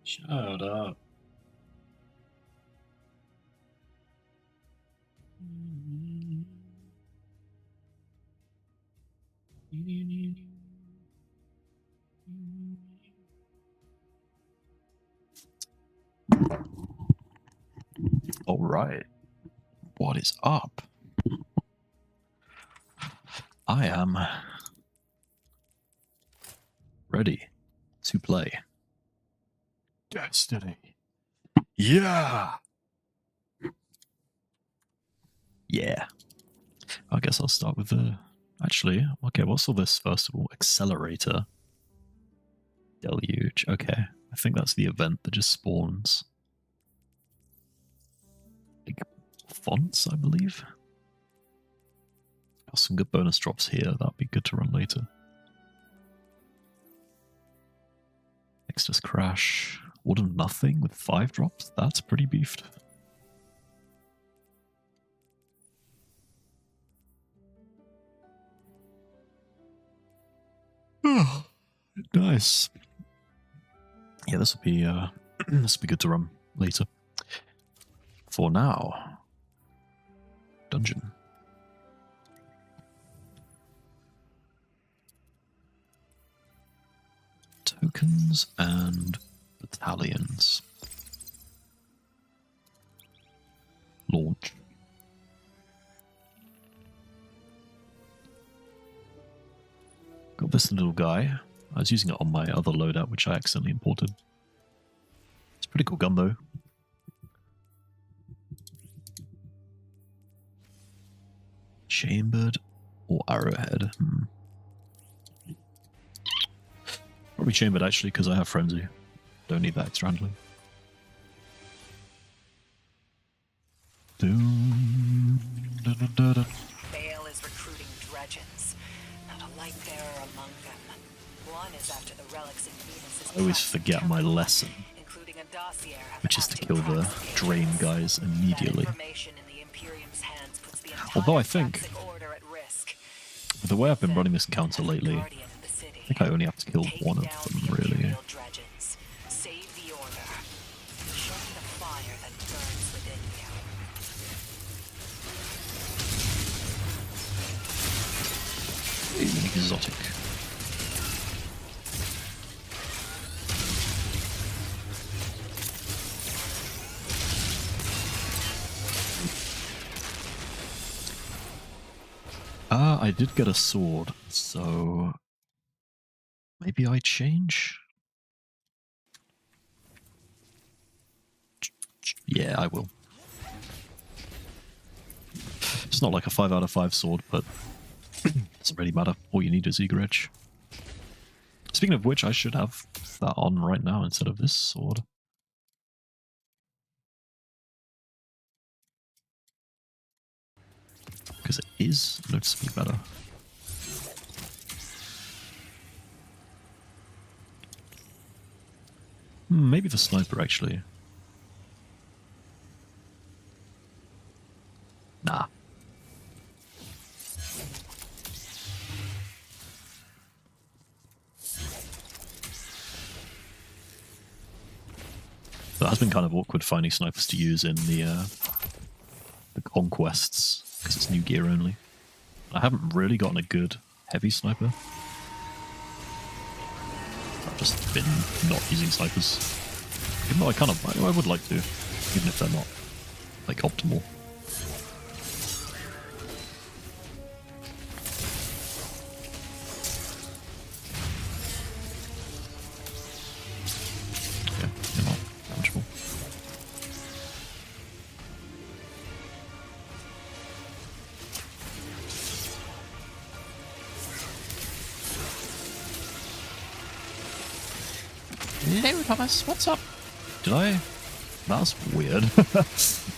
Shut up. All right. What is up? I am ready to play Destiny. Yeah. Yeah. I guess I'll start with the... Actually, okay, what's all this first of all? Accelerator. Deluge. Okay. I think that's the event that just spawns. Like, fonts, I believe. Got some good bonus drops here. That'd be good to run later. Nexus Crash. Order Nothing with 5 drops? That's pretty beefed. Nice. Yeah, this will be this will be good to run later. For now, dungeon. Tokens and battalions. Launch. Got this little guy. I was using it on my other loadout, which I accidentally imported. It's a pretty cool gun, though. Chambered or arrowhead? Probably chambered, actually, because I have frenzy. Don't need that extra handling. Bale is recruiting dredgens. Not a light bearer among them. One is after the relics in Venus. I always forget my lesson, which is to kill the drain guys immediately. Although I think, with the way I've been running this encounter lately, I think I only have to kill one of them, really. Exotic. I did get a sword, so maybe I change? Yeah, I will. It's not like a 5 out of 5 sword, but doesn't really matter. All you need is Eager Edge. Speaking of which, I should have that on right now instead of this sword. Because it is noticeably better. Maybe the sniper, actually. Nah. That has been kind of awkward finding snipers to use in the conquests, because it's new gear only. I haven't really gotten a good heavy sniper. I've just been not using snipers. Even though I would like to, even if they're not, like, optimal. Hello, Thomas. What's up? Did I? That's weird.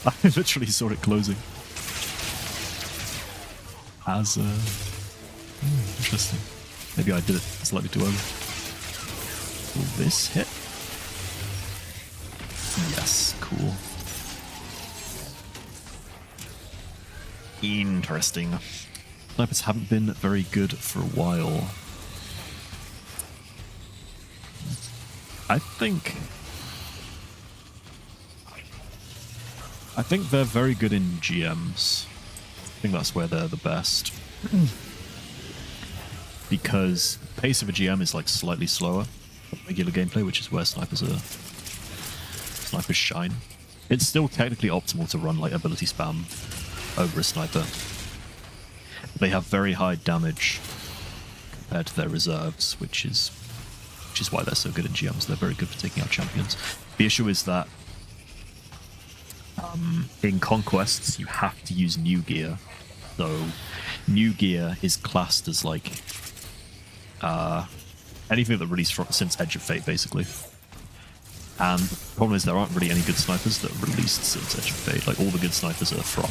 I literally saw it closing. As interesting. Maybe I did it slightly too early. Will this hit? Yes, cool. Interesting. Snipers haven't been very good for a while. I think they're very good in GMs. I think that's where they're the best. Because the pace of a GM is like slightly slower than regular gameplay, which is where snipers shine. It's still technically optimal to run like ability spam over a sniper. They have very high damage compared to their reserves, which is why they're so good in GMs. They're very good for taking out champions. The issue is that in Conquests, you have to use new gear. So new gear is classed as like anything that released since Edge of Fate, basically. And the problem is there aren't really any good snipers that are released since Edge of Fate. Like, all the good snipers are from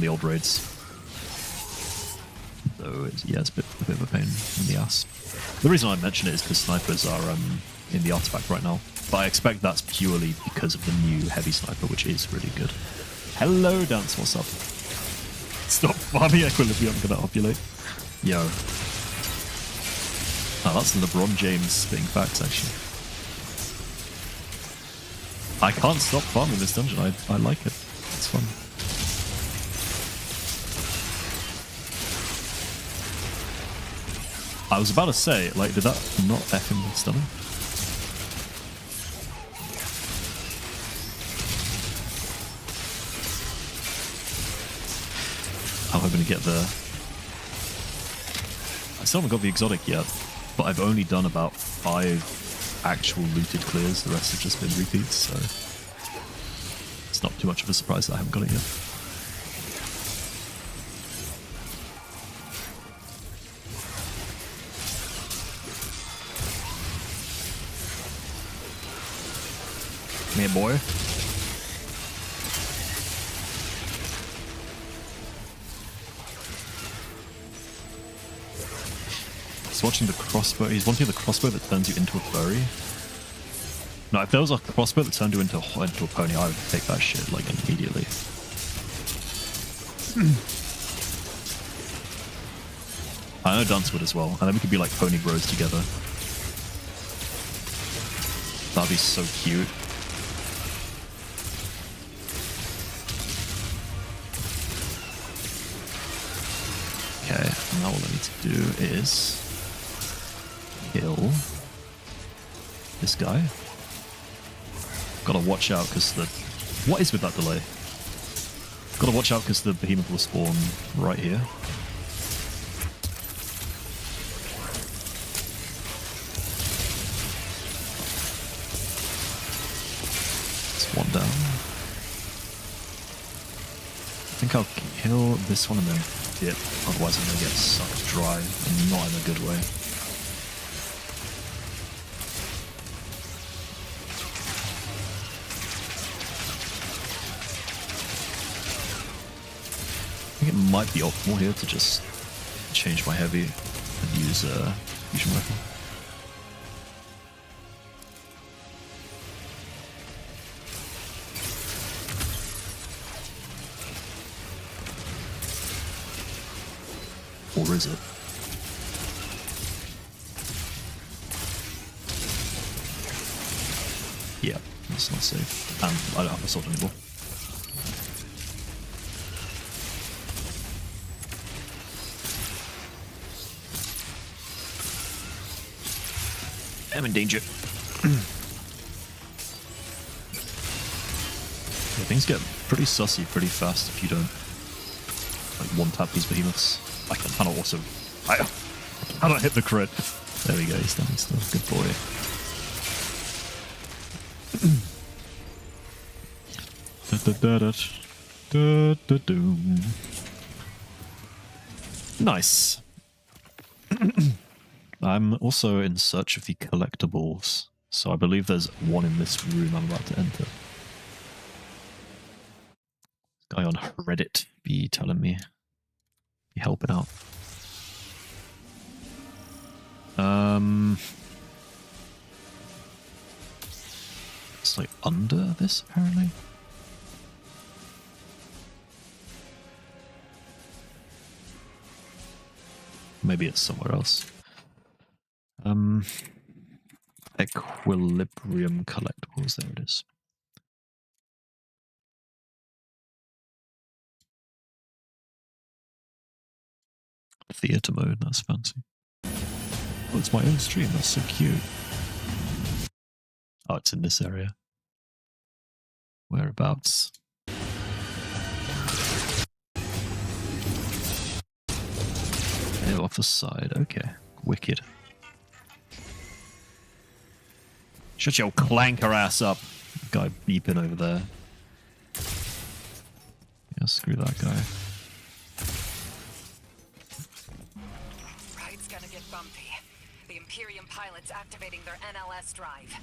the old raids. So, yeah, it's a bit of a pain in the ass. The reason I mention it is because snipers are in the artifact right now. But I expect that's purely because of the new heavy sniper, which is really good. Hello, Dance, what's up? Stop farming Equilibrium, I'm gonna ovulate. Yo. Oh, that's LeBron James spitting facts, actually. I can't stop farming this dungeon. I like it. It's fun. I was about to say, like, did that not effing stun him? How am I going to get there? I still haven't got the exotic yet, but I've only done about 5 actual looted clears. The rest have just been repeats, so it's not too much of a surprise that I haven't got it yet. Come here, boy. He's watching the crossbow. He's wanting the crossbow that turns you into a furry. No, if there was a crossbow that turned you into a pony, I would take that shit like immediately. I know Dance would as well, and then we could be like pony bros together. That'd be so cute. Okay, now all I need to do is kill this guy. Gotta watch out because the... What is with that delay? Gotta watch out because the behemoth will spawn right here. It's one down. I think I'll kill this one and then dip, otherwise I'm gonna get sucked dry and not in a good way. I think it might be optimal here to just change my heavy and use fusion weapon. Or is it? Yeah, that's not safe. And I don't have a sword anymore. I'm in danger. Yeah, things get pretty sussy pretty fast if you don't like one-tap these behemoths. I cannot also... I don't hit the crit. There we go, he's standing still. Good boy. Nice. I'm also in search of the collectibles, so I believe there's one in this room I'm about to enter. Guy on Reddit be telling me, be helping out. It's like under this apparently. Maybe it's somewhere else. Equilibrium collectibles, there it is. Theater mode, that's fancy. Oh, it's my own stream, that's so cute. Oh, it's in this area. Whereabouts? Yeah, off the side, okay. Wicked. Shut your clanker ass up. Guy beeping over there. Yeah, screw that guy. Ride's gonna get bumpy. The Imperium pilots activating their NLS drive.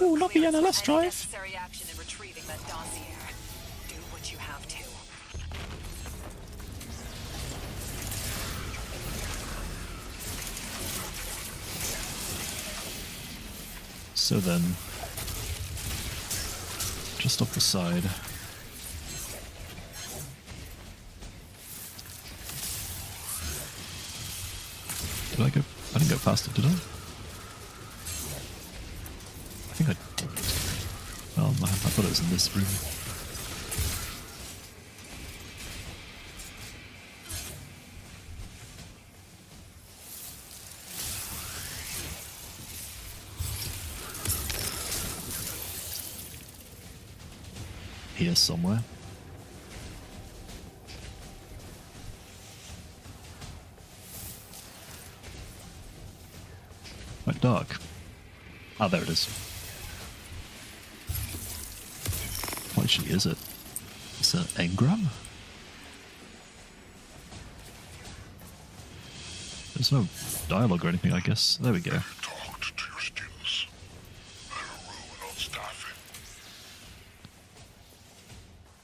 Oh, not the Clearance for NLS any drive. necessary action in retrieving that dossier. Do what you have to. So then, just off the side. Did I go? I didn't go past it, did I? I think I did. Oh man, I thought it was in this room. Here somewhere. Quite dark. Ah, there it is. What actually is it? It's an engram? There's no dialogue or anything, I guess. There we go. Talked to your students. They're a ruin on staffing.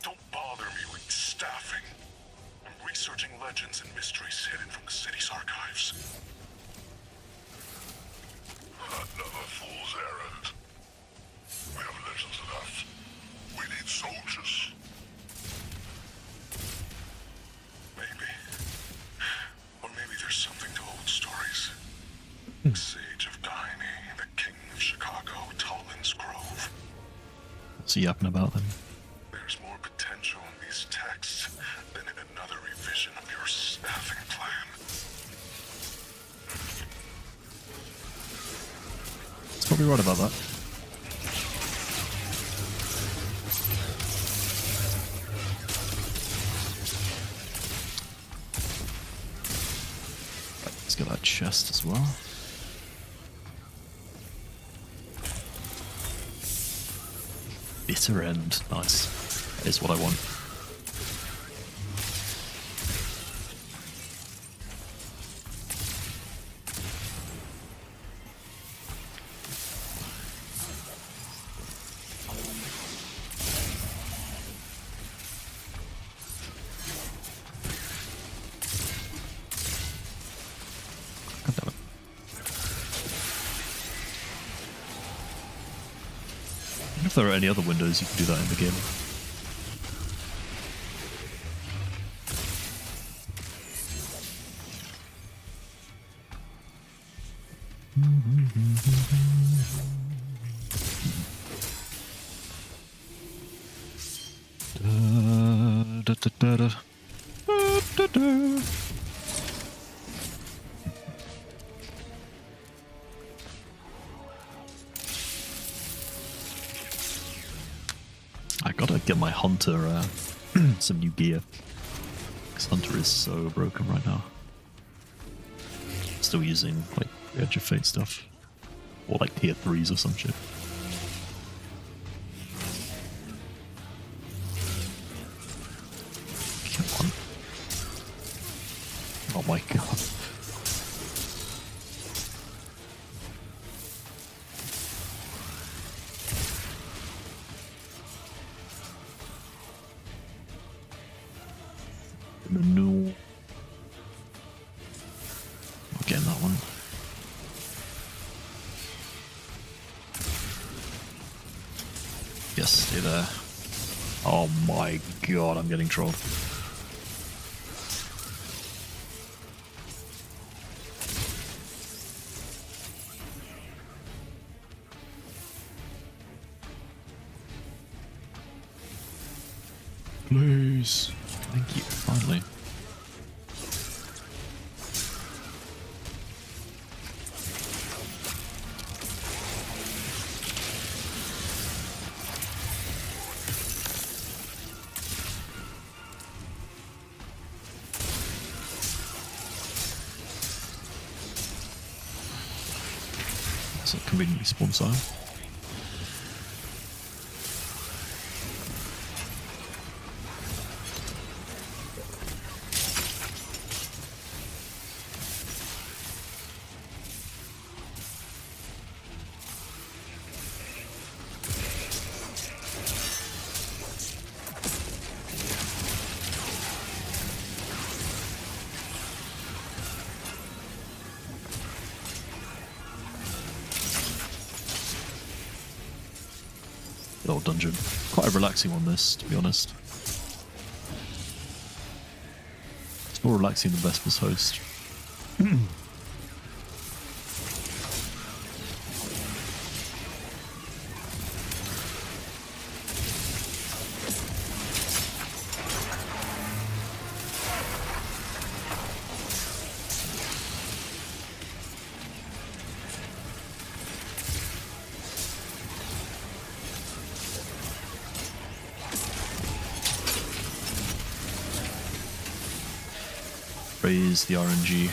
Don't bother me with staffing. I'm researching legends and mysteries hidden from the city's archives. Another fool's errand. We have legends enough. We need soldiers. Maybe. Or maybe there's something to old stories. Sage of Guiney, the King of Chicago, Tullin's Grove. What's he yapping about then? There's more potential in these texts than in another revision of your staffing plan. He's probably right about that. Let's get that chest as well. Bitter end. Nice. That is what I want. God damn it. I wonder if there are any other windows you can do that in the game. Da, da, da, da. Da, da, da. I gotta get my Hunter some new gear. Because Hunter is so broken right now. Still using like Edge of Fate stuff. Or like tier 3s or some shit. Come on. Oh my god. No. Not getting that one. Yes, stay there. Oh my god, I'm getting trolled. Please. Thank you, finally. That's a conveniently spawn sign. Old dungeon. Quite a relaxing one, this, to be honest. It's more relaxing than Vesper's Host. Raise the RNG.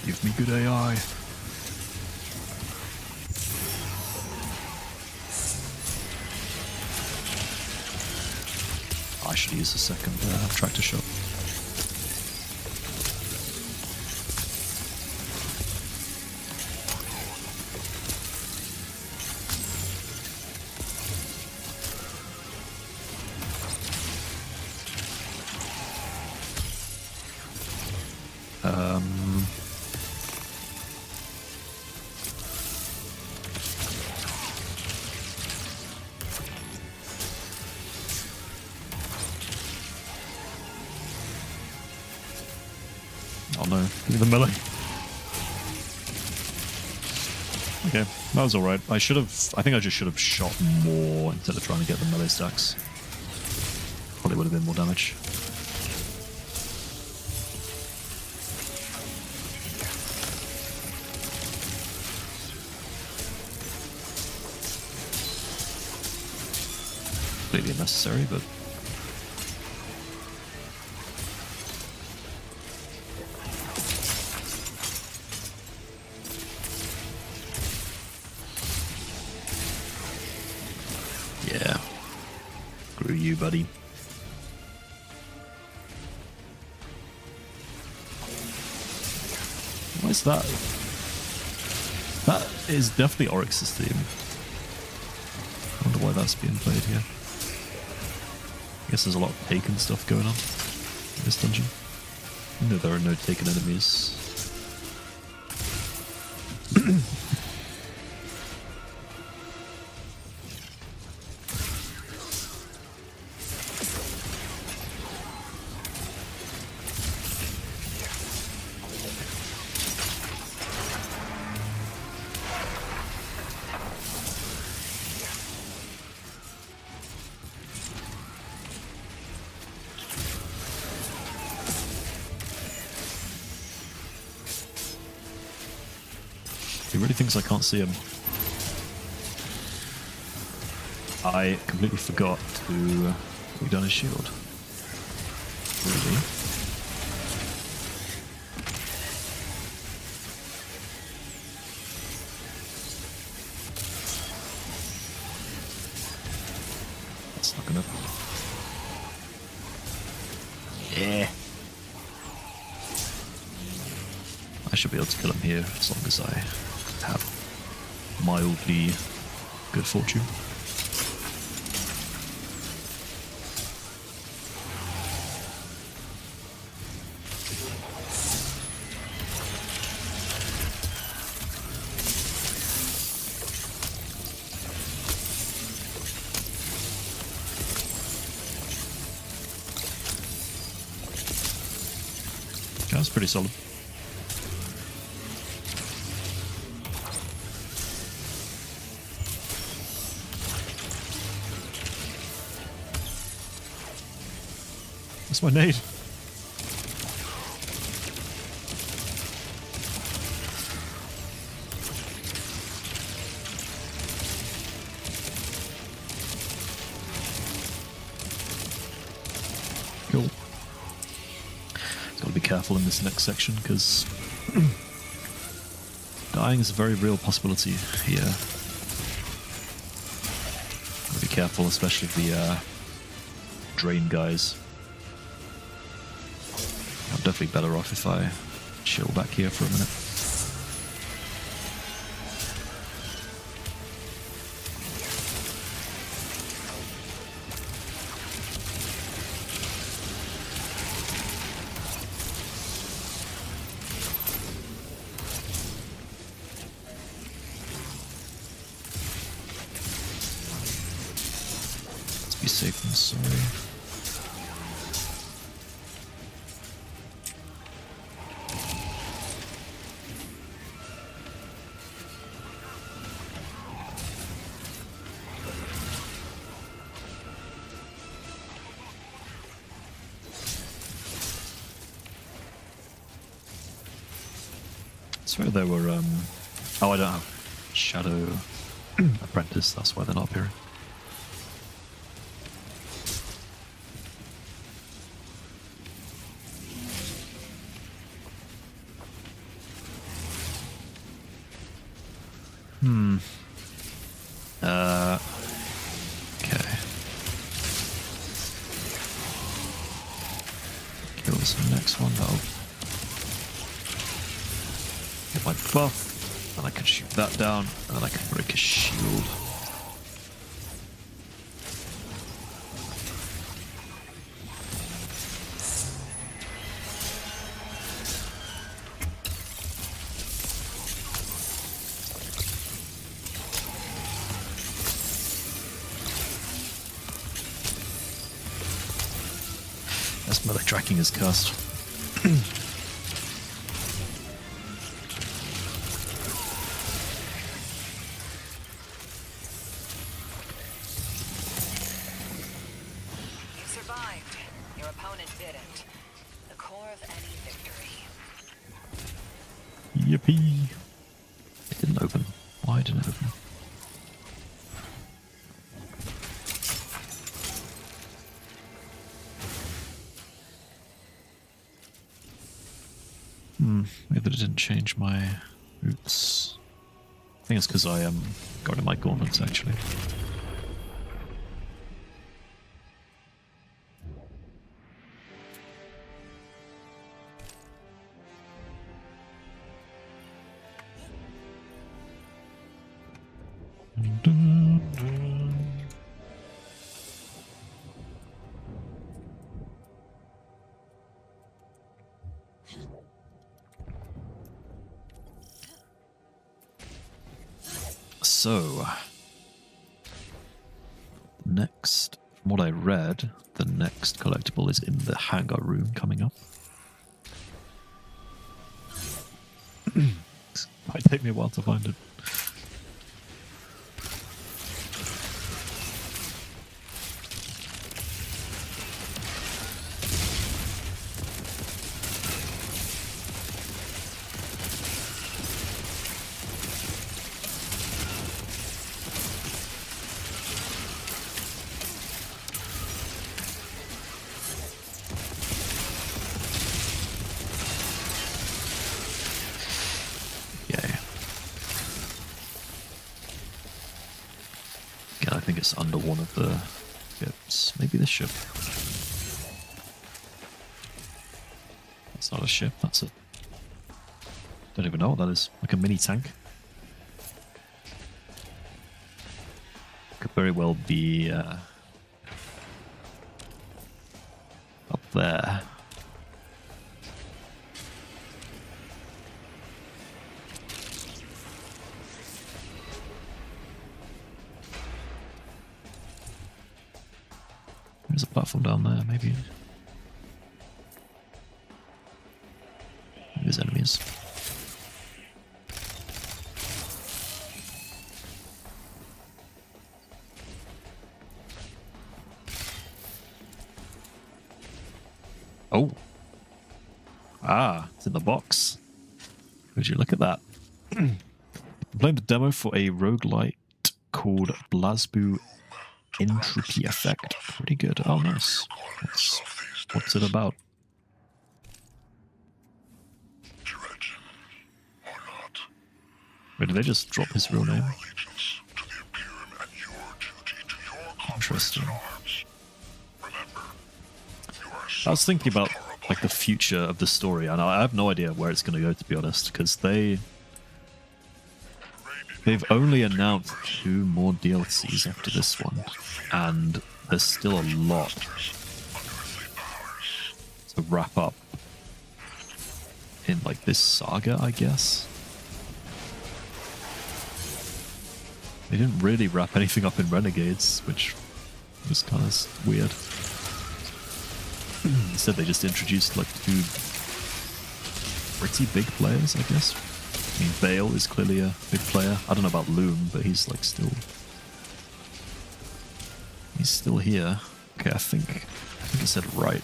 Give me good AI. I should use the second tractor shot. Oh no, give me the melee. Okay, that was alright. I think I just should have shot more instead of trying to get the melee stacks. Probably would have been more damage. Completely unnecessary, but yeah. Screw you, buddy. What is that? That is definitely Oryx's theme. I wonder why that's being played here. I guess there's a lot of Taken stuff going on in this dungeon. No, there are no Taken enemies. He really thinks I can't see him. I completely forgot to put down his shield. Really? That's not gonna... Yeah. I should be able to kill him here as long as I have mildly good fortune. That's pretty solid. That's my nade. Cool. Gotta be careful in this next section because dying is a very real possibility here. Gotta be careful, especially the drain guys. I'm definitely better off if I chill back here for a minute. Be safe and sorry. I swear there were oh, I don't have Shadow Apprentice, that's why they're not appearing. Okay. Kill this next one, that'll get my buff, and I can shoot that down, and then I can break his shield. That's Melee tracking is cast. You survived. Your opponent didn't. The core of any victory. Yippee! It didn't open. Why didn't it open? Maybe it didn't change my roots. I think it's because I got in my gauntlets actually. So, next, from what I read, the next collectible is in the hangar room coming up. Might take me a while to find it. Again, I think it's under one of the ships. Maybe this ship. That's not a ship, that's a Don't even know what that is. Like a mini tank. Could very well be up there. There's a platform down there, maybe. There's enemies. Oh. Ah, it's in the box. Would you look at that? I'm playing the demo for a roguelite called Blazbu Entropy Effect. Pretty good. Oh, nice. What's it about? Dredgen, or not. Wait, did they just drop his real name? Allegiance to the Imperium and your duty to your comrades Interesting. in arms. Remember, you are I was thinking about like the future of the story, and I have no idea where it's going to go, to be honest, because they've only announced 2 more DLCs after this one, and there's still a lot to wrap up in like this saga, I guess. They didn't really wrap anything up in Renegades, which was kind of weird. Instead, they just introduced like 2 pretty big players, I guess. I mean, Bale is clearly a big player. I don't know about Loom, but he's like still here. Okay, I think it said right.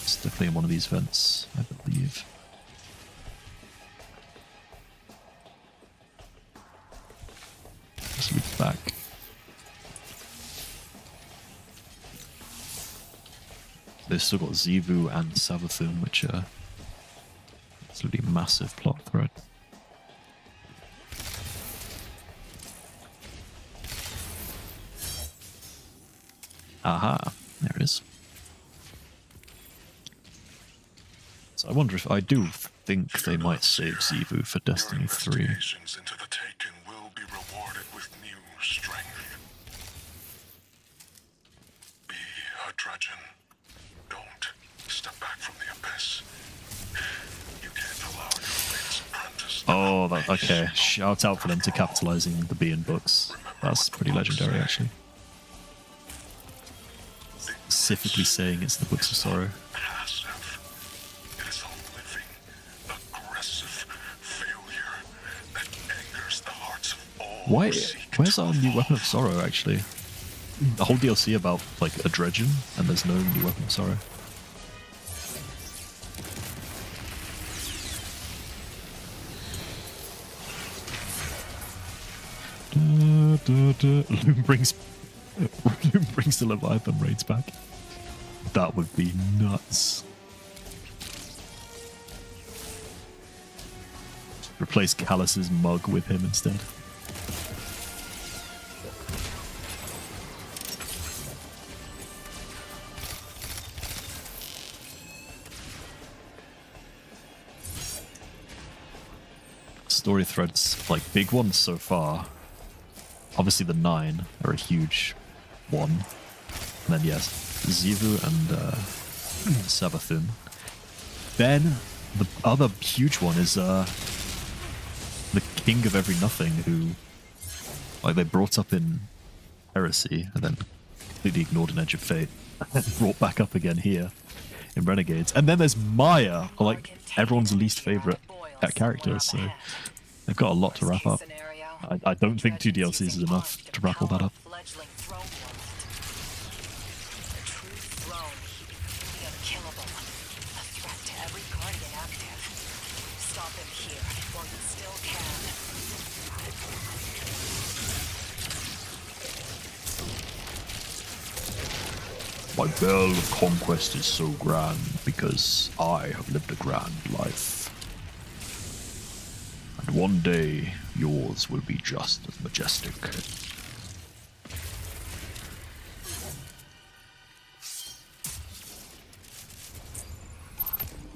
It's definitely in one of these vents, I believe. Just loop back. They've still got Xivu and Savathun, which are absolutely massive plot thread. Aha, there it is. So I wonder if I do think they might save Xivu for Destiny 3. investigations into the Taken will be rewarded with new strength. Be a Dredgen. Don't step back from the abyss. You can't allow your latest apprentice. Oh, that, okay. Shout out for them to capitalizing the B in books. That's pretty legendary, actually. Specifically saying it's the Books of Sorrow. Passive. It is a living, aggressive failure that angers the hearts of all Why? who seek Where's to our new evolve. Weapon of Sorrow, actually? The whole DLC about, like, a Dredgen, and there's no new Weapon of Sorrow. Loom brings the Leviathan raids back. That would be nuts. Replace Callus's mug with him instead. Story threads, like big ones so far. Obviously the 9 are a huge one. And then yes, Xivu and Savathun. Then the other huge one is the King of Every Nothing, who like they brought up in Heresy and then completely ignored in Edge of Fate and brought back up again here in Renegades. And then there's Maya, like everyone's least favorite character, so they've got a lot to wrap up. I don't think 2 DLCs is enough to wrap all that up. My bell of conquest is so grand because I have lived a grand life. And one day, yours will be just as majestic.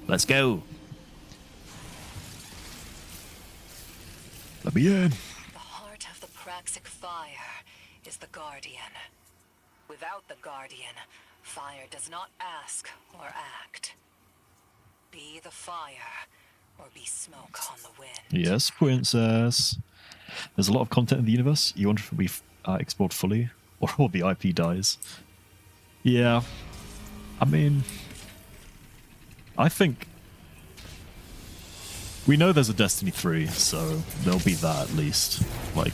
Let's go. Let me in. The heart of the Praxic fire is the Guardian. Without the Guardian, fire does not ask or act. Be the fire, or be smoke on the wind. Yes, princess. There's a lot of content in the universe. You wonder if it'll be explored fully, or all the IP dies. Yeah. I mean, I think we know there's a Destiny 3, so there'll be that at least. Like,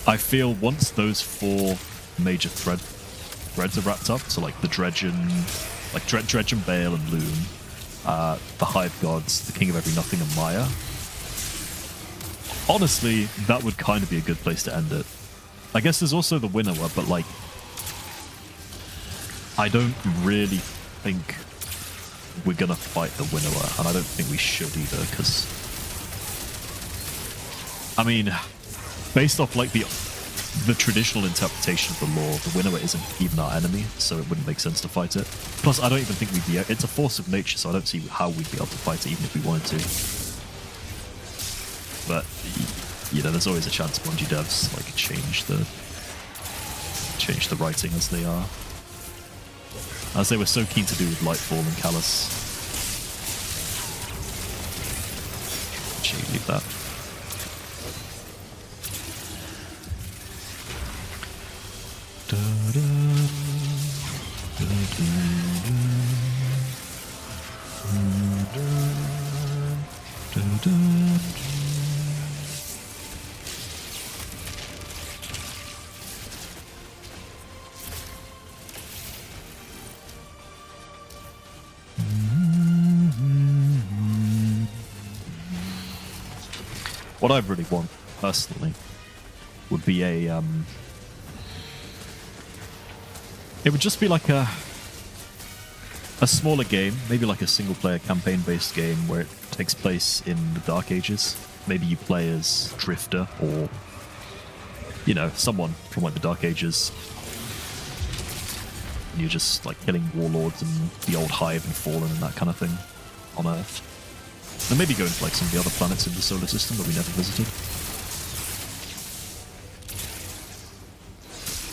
I feel once those 4 major threads are wrapped up, so like the Dredgen, like Dredgen, Bale, and Loon, the Hive Gods, the King of Every Nothing, and Maya. Honestly, that would kind of be a good place to end it. I guess there's also the Winnower, but like, I don't really think we're gonna fight the Winnower, and I don't think we should either, because I mean, based off like the traditional interpretation of the lore, the Winnower isn't even our enemy, so it wouldn't make sense to fight it. Plus, I don't even think we'd be. It's a force of nature, so I don't see how we'd be able to fight it, even if we wanted to. But you know, there's always a chance Bungie devs like change the writing as they were so keen to do with Lightfall and Callus. Actually, leave that. What I really want, personally, would be a, it would just be like a smaller game, maybe like a single-player campaign-based game where it takes place in the Dark Ages. Maybe you play as Drifter or, you know, someone from like the Dark Ages. And you're just like killing warlords and the old Hive and Fallen and that kind of thing on Earth. And maybe going to like some of the other planets in the solar system that we never visited.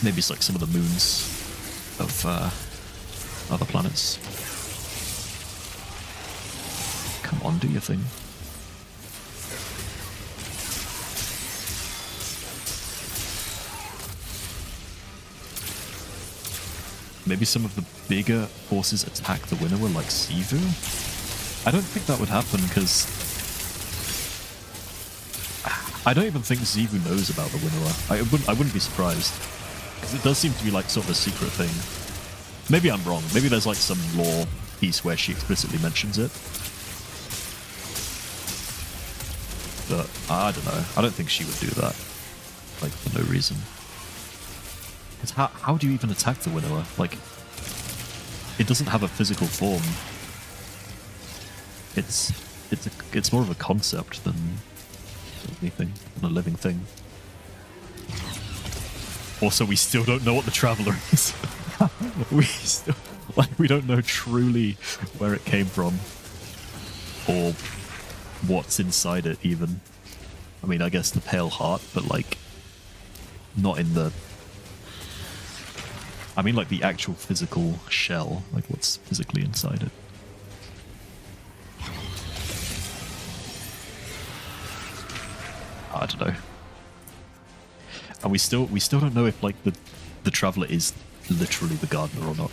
Maybe it's like some of the moons of other planets. Come on, do your thing. Maybe some of the bigger forces attack the Winnower, like Sivu? I don't think that would happen, because I don't even think Sivu knows about the Winnower. I wouldn't be surprised, because it does seem to be like sort of a secret thing. Maybe I'm wrong. Maybe there's like some lore piece where she explicitly mentions it. But I don't know. I don't think she would do that, like, for no reason. Because how do you even attack the Winnower? Like, it doesn't have a physical form. It's more of a concept than anything, than a living thing. Also, we still don't know what the Traveler is. we don't know truly where it came from, or what's inside it even. I mean, I guess the Pale Heart, but like, not in the. I mean, like the actual physical shell, like what's physically inside it. I don't know. And we still don't know if like the Traveler is literally the Gardener or not.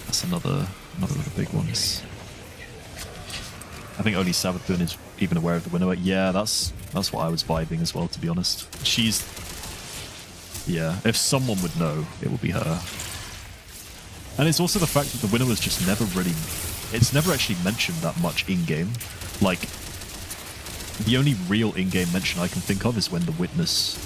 That's another of the big ones. I think only Savathun is even aware of the Winnower. Yeah, that's what I was vibing as well, to be honest. Yeah, if someone would know, it would be her. And it's also the fact that the Winnower's just never really, it's never actually mentioned that much in-game. Like, the only real in-game mention I can think of is when the Witness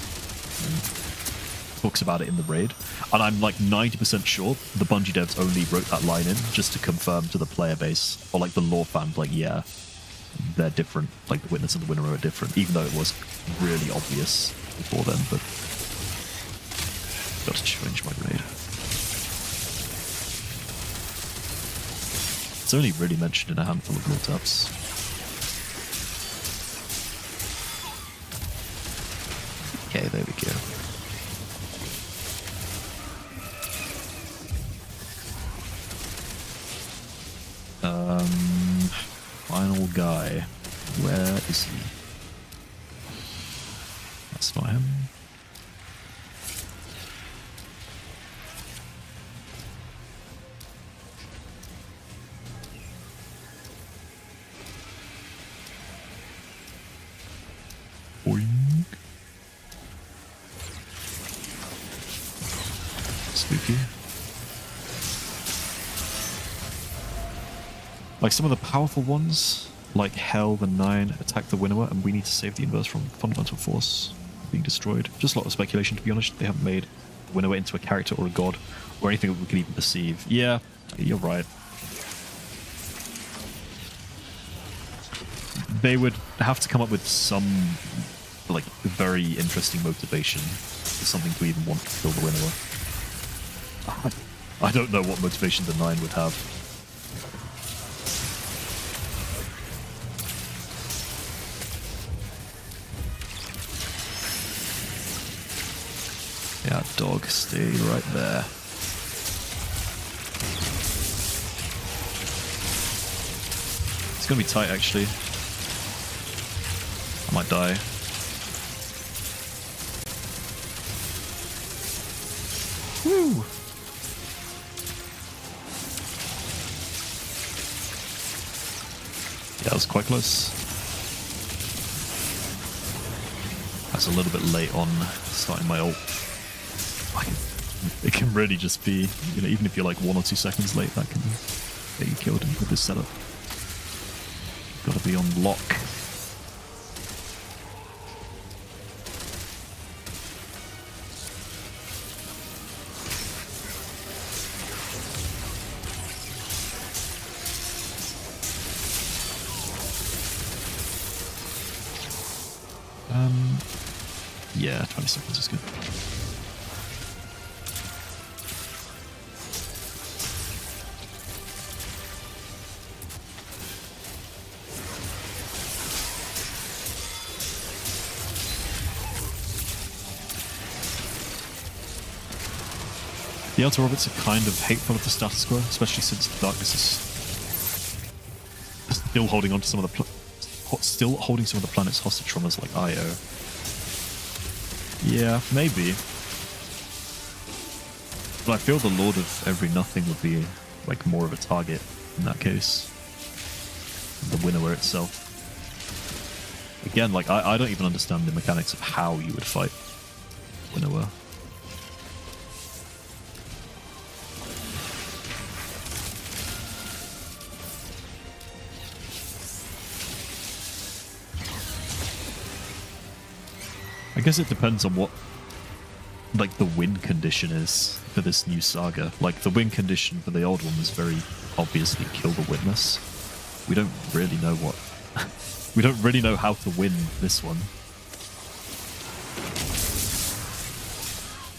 talks about it in the raid. And I'm like 90% sure the Bungie devs only wrote that line in just to confirm to the player base, or like the lore fans, like, yeah, they're different. Like, the Witness and the Winnower are different, even though it was really obvious before then, but got to change my raid. It's only really mentioned in a handful of lore tabs. Final guy. Where is he? That's not him. Boing. Spooky. Like some of the powerful ones, like Hell, the Nine, attack the Winnower, and we need to save the Universe from fundamental force being destroyed. Just a lot of speculation, to be honest. They haven't made Winnower into a character or a god, or anything that we could even perceive. Yeah, you're right. They would have to come up with some, like, very interesting motivation for something to even want to kill the Winnower. I don't know what motivation the Nine would have. Yeah, dog, stay right there. It's gonna be tight, actually. I might die. Woo! Yeah, that was quite close. That's a little bit late on starting my ult. It can really just be, you know, even if you're like 1 or 2 seconds late, that can get you killed with this setup. Gotta be on lock. Yeah, 20 seconds is good. The outer orbits are kind of hateful of the status quo, especially since the darkness is still holding on to some of the planets hostage from us, like Io. Yeah, maybe. But I feel the Lord of Every Nothing would be like more of a target in that case. The Winnower itself. Again, like I don't even understand the mechanics of how you would fight Winnower. I guess it depends on what, like, the win condition is for this new saga. Like, the win condition for the old one was very obviously kill the Witness. We don't really know what... we don't really know how to win this one.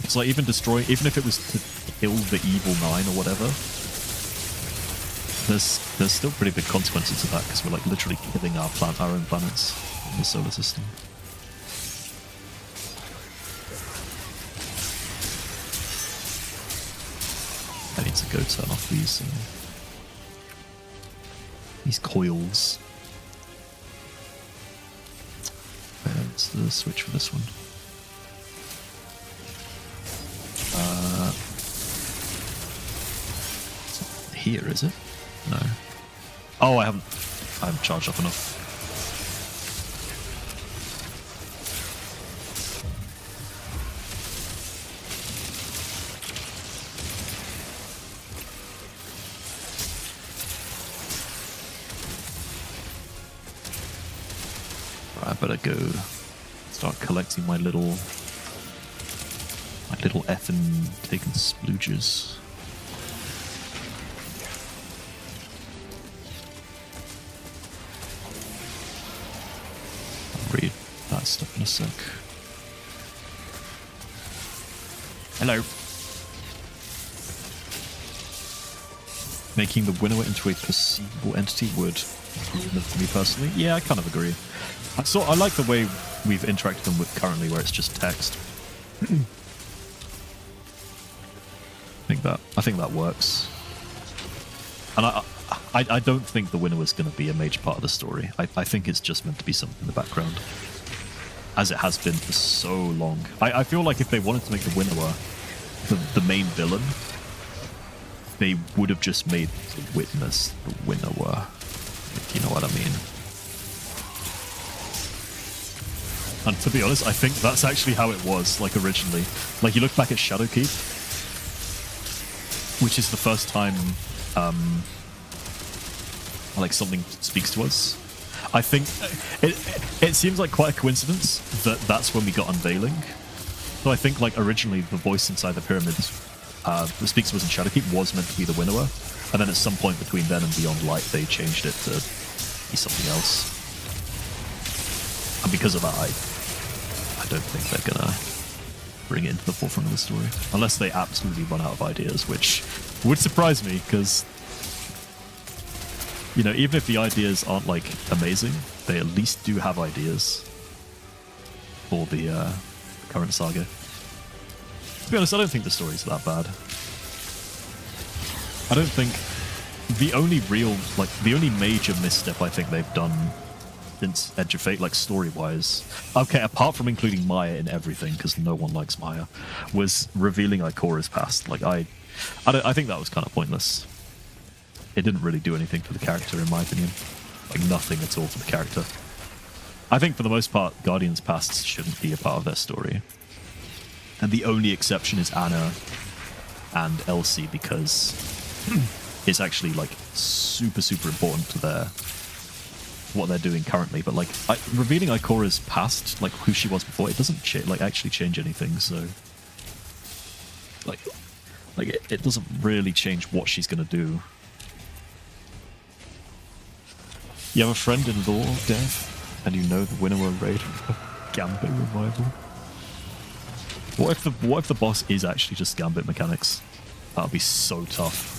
It's like, even if it was to kill the evil 9 or whatever, there's still pretty big consequences to that, because we're, like, literally killing our own planets in the solar system. I need to go turn off these coils. Where's the switch for this one? It's not here, is it? No. Oh, I haven't charged up enough. I better go start collecting my little effing taken splooges. I'll read that stuff in a sec. Hello. Making the Winnower into a perceivable entity would improve them for me personally. Yeah, I kind of agree. I like the way we've interacted them with currently, where it's just text. I think that works. And I don't think the winner was going to be a major part of the story. I think it's just meant to be something in the background, as it has been for so long. I feel like if they wanted to make the winner the main villain, they would have just made the witness the winner, if you know what I mean. And to be honest, I think that's actually how it was, like, originally. Like, you look back at Shadowkeep, which is the first time, like, something speaks to us. I think it seems like quite a coincidence that that's when we got Unveiling. So I think, like, originally the voice inside the pyramid that speaks to us in Shadowkeep was meant to be the Winnower, and then at some point between then and Beyond Light, they changed it to be something else. And because of that, I don't think they're gonna bring it into the forefront of the story, unless they absolutely run out of ideas, which would surprise me, because, you know, even if the ideas aren't, like, amazing, they at least do have ideas for the current saga. To be honest, I don't think the story's that bad. I don't think the only real, like, the only major misstep I think they've done since Edge of Fate, like, story-wise, okay, apart from including Maya in everything, because no one likes Maya, was revealing Ikora's past. Like, I think that was kind of pointless. It didn't really do anything for the character, in my opinion. Like, nothing at all for the character. I think, for the most part, Guardian's past shouldn't be a part of their story. And the only exception is Anna and Elsie, because it's actually, like, super, super important to what they're doing currently. But, like, revealing Ikora's past, like, who she was before, it doesn't actually change anything, so... Like it doesn't really change what she's gonna do. You have a friend in law, Dev, and you know the winner will raid Gambit revival. What if the boss is actually just Gambit mechanics? That would be so tough.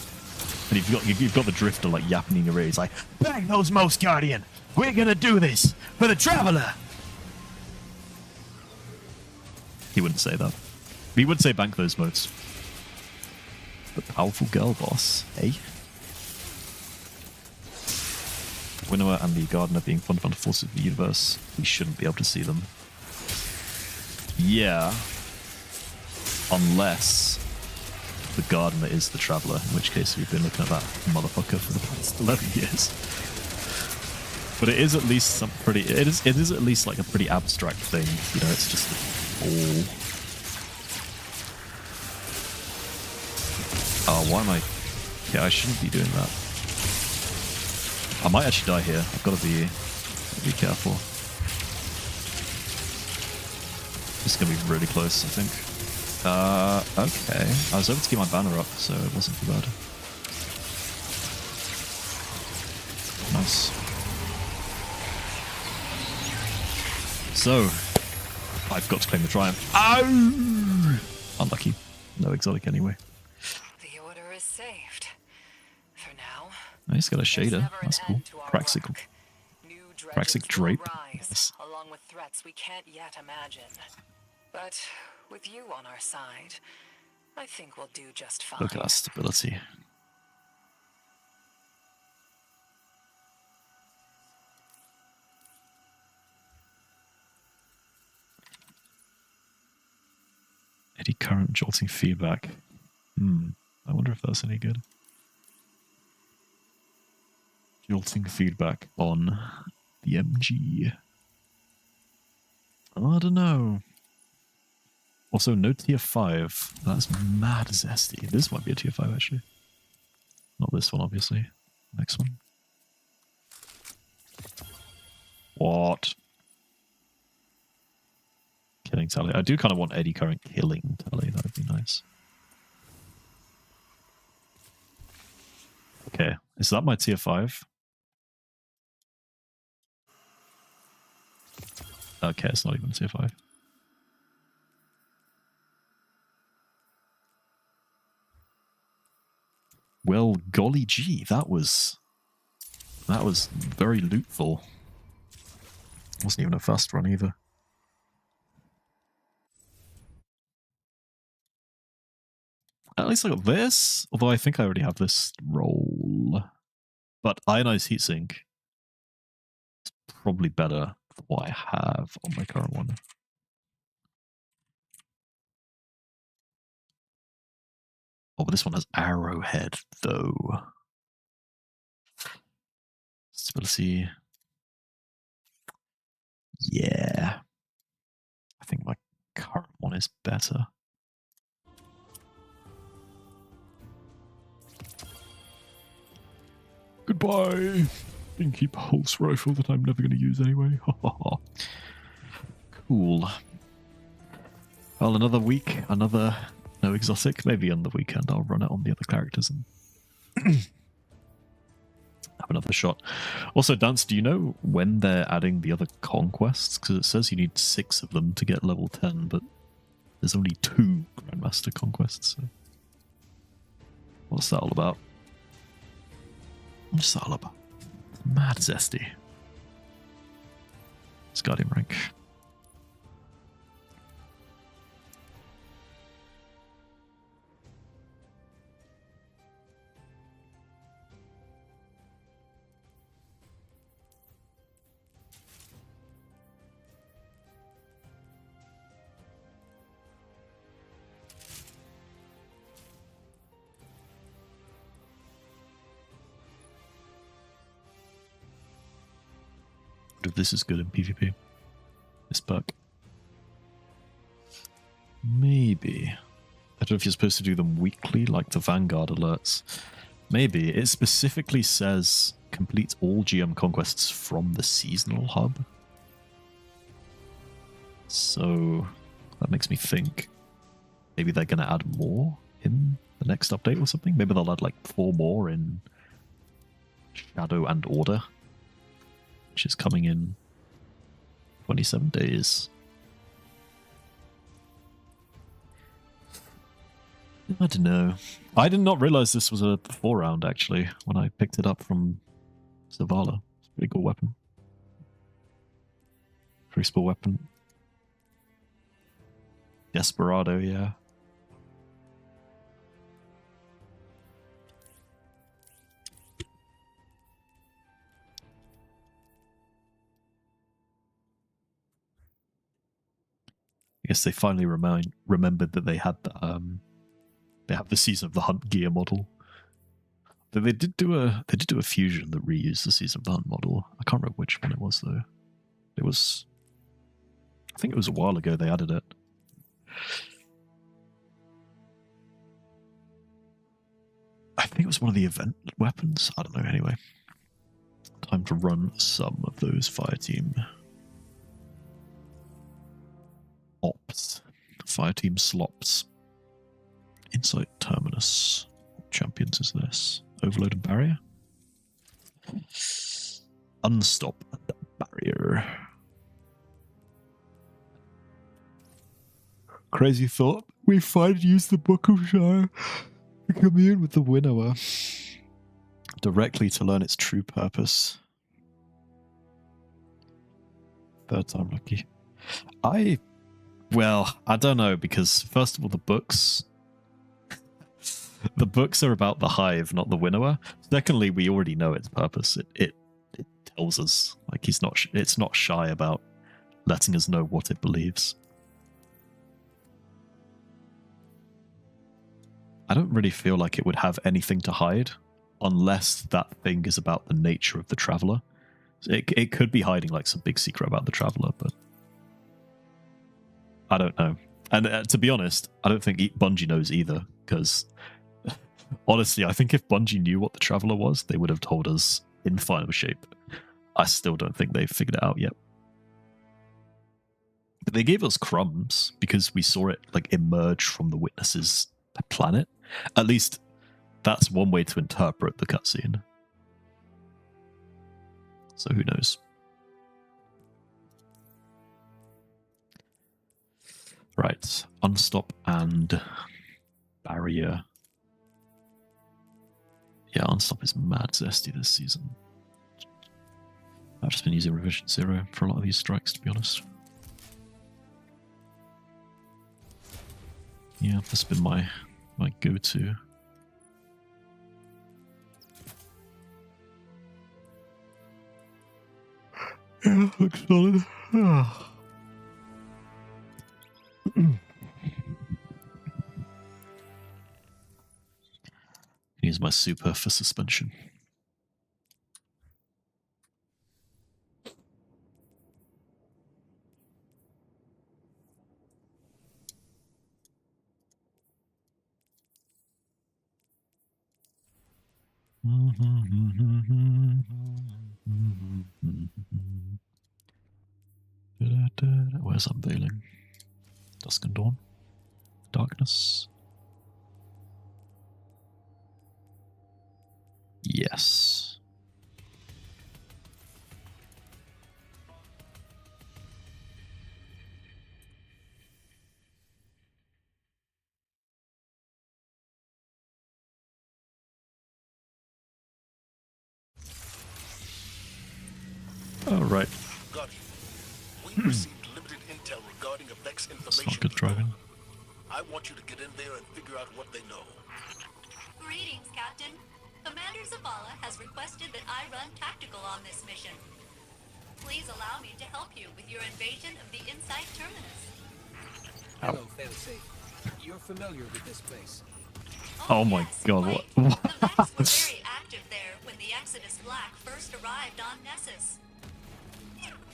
And you've got the Drifter, like, yapping in your ear. He's like, "Bang those motes, Guardian! We're gonna do this for the Traveler!" He wouldn't say that. He would say, "Bank those motes." The powerful girl boss, eh? Winnower and the Gardener being fundamental forces of the universe, we shouldn't be able to see them. Yeah. Unless the Gardener is the Traveler, in which case we've been looking at that motherfucker for the past 11 years. But it is at least some pretty... It is at least, like, a pretty abstract thing. You know, it's just all... Oh, why am I... Yeah, I shouldn't be doing that. I might actually die here. I've got to be careful. This is going to be really close, I think. Okay. I was able to keep my banner up, so it wasn't too bad. Nice. So, I've got to claim the triumph. Ow! Unlucky. No exotic anyway. The order is saved. For now. Oh, he's got a shader. That's cool. Praxic Drape. Yes. Along with threats we can't yet imagine. But with you on our side, I think we'll do just fine. Look at that stability. Eddy current jolting feedback. I wonder if that's any good. Jolting feedback on the MG. I don't know. Also, no tier 5. That's mad zesty. This might be a tier 5, actually. Not this one, obviously. Next one. What? Killing tally. I do kind of want Eddy current killing tally. That would be nice. Okay. Is that my tier 5? Okay, it's not even tier 5. Well, golly gee, that was very lootful. Wasn't even a fast run either. At least I got this, although I think I already have this roll. But Ionized Heatsink is probably better than what I have on my current one. Oh, but this one has Arrowhead, though. Stability. Yeah. I think my current one is better. Goodbye. Dinky pulse rifle that I'm never going to use anyway. Cool. Well, another week, another no exotic. Maybe on the weekend I'll run it on the other characters and have another shot. Also, Dance, do you know when they're adding the other conquests? Because it says you need 6 of them to get level 10, but there's only 2 Grandmaster conquests. So what's that all about? What's that all about? Mad zesty. It's Guardian rank. If this is good in PvP. This perk. Maybe. I don't know if you're supposed to do them weekly, like the Vanguard alerts. Maybe. It specifically says complete all GM conquests from the seasonal hub. So that makes me think maybe they're going to add more in the next update or something. Maybe they'll add like 4 more in Shadow and Order, which is coming in 27 days. I don't know. I did not realize this was a 4-round, actually, when I picked it up from Zavala. It's a pretty cool weapon. Crucible weapon. Desperado, yeah. I guess they finally remembered that they had the they have the Season of the Hunt gear model. They did do a fusion that reused the Season of the Hunt model. I can't remember which one it was though. It was, I think it was a while ago they added it. I think it was one of the event weapons. I don't know. Anyway, time to run some of those Fireteam ops, Fireteam slops. Insight Terminus. What champions is this? Overload and Barrier? Unstop and Barrier. Crazy thought. We finally used the Book of Shire to commune with the Winnower directly to learn its true purpose. 3rd time lucky. Well, I don't know, because first of all, the books are about the Hive, not the Winnower. Secondly, we already know its purpose. It tells us, like, it's not shy about letting us know what it believes. I don't really feel like it would have anything to hide unless that thing is about the nature of the Traveler. It could be hiding like some big secret about the Traveler, but I don't know. And to be honest, I don't think Bungie knows either, because honestly, I think if Bungie knew what the Traveler was, they would have told us in final shape. I still don't think they've figured it out yet. But they gave us crumbs because we saw it like emerge from the Witness's planet. At least that's one way to interpret the cutscene. So who knows? Right, Unstop and Barrier. Yeah, Unstop is mad zesty this season. I've just been using Revision 0 for a lot of these strikes, to be honest. Yeah, that's been my Yeah, looks solid. Use my super for suspension. Where's Unveiling? Dusk and Dawn? Darkness? Yes. Oh, right. Guardian, we received limited intel regarding a Vex It's information. not good driving. I want you to get in there and figure out what they know. Greetings, Captain. Commander Zavala has requested that I run tactical on this mission. Please allow me to help you with your invasion of the Insight Terminus. Hello, Failsafe. You're familiar with this place. Oh my yes, god, quite. what? The Vex were very active there when the Exodus Black first arrived on Nessus.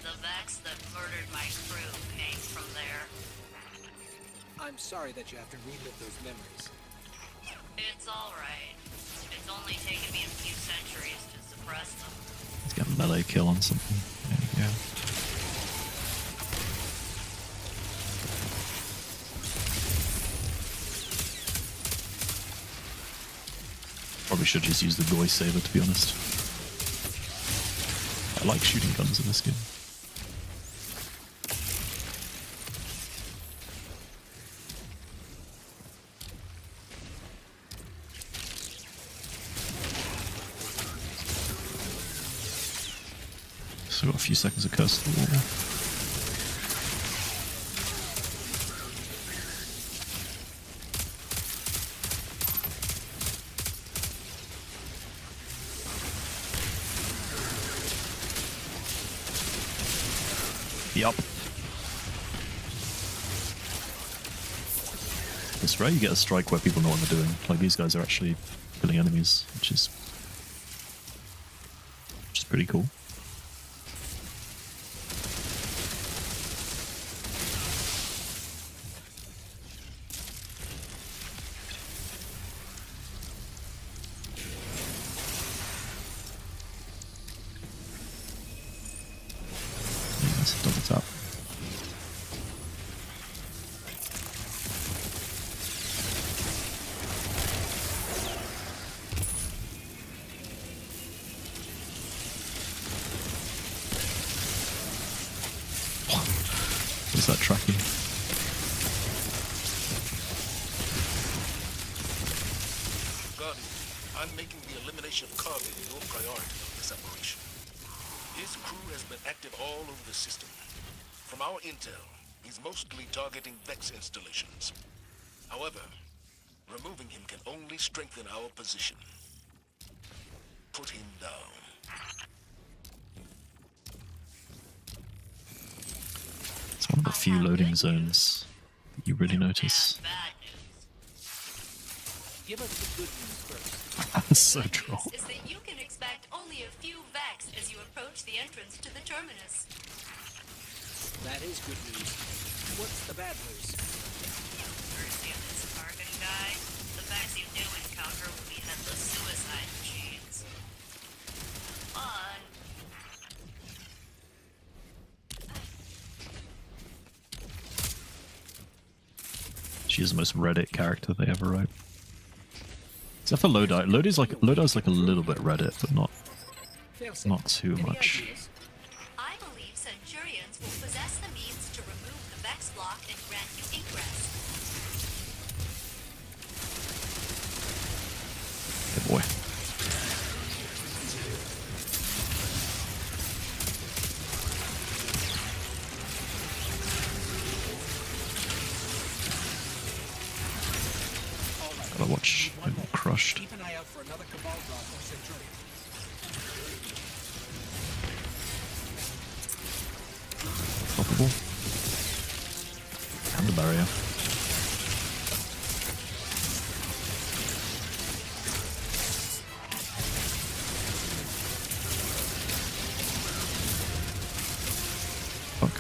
The Vex that murdered my crew came from there. I'm sorry that you have to relive those memories. It's alright. It's only taken me a few centuries to suppress them. Let's get a melee kill on something. There you go. Probably should just use the Goy Saber, to be honest. I like shooting guns in this game. Still got a few seconds of Curse of the Wall. Yup. It's rare you get a strike where people know what they're doing. Like, these guys are actually killing enemies, which is pretty cool. Yeah, that's a double tap. What's that tracking? Guardian, I'm making the elimination of Carvin your priority of this operation. His crew has been active all over the system. From our intel, he's mostly targeting Vex installations. However, removing him can only strengthen our position. Put him down. It's one of the few loading zones that you really notice. And bad news. Give us the good news first. That's so Good troll. news is that you can expect only a few Vex as you approach the entrance to the terminus. That is good news. What's the bad news? Mercy of this Targan guy. The Vex you do encounter will be headless suicide machines. But She's the most Reddit character they ever wrote. Except for Lodi. Lodi's like a little bit Reddit, but Failsafe. not too Any much. ideas? I believe Centurions will possess the means to remove the Vex block and grant you ingress. Hey boy. Gotta watch him get crushed. Keep an eye out for another Cabal drop or Centurion. barrier. Fuck.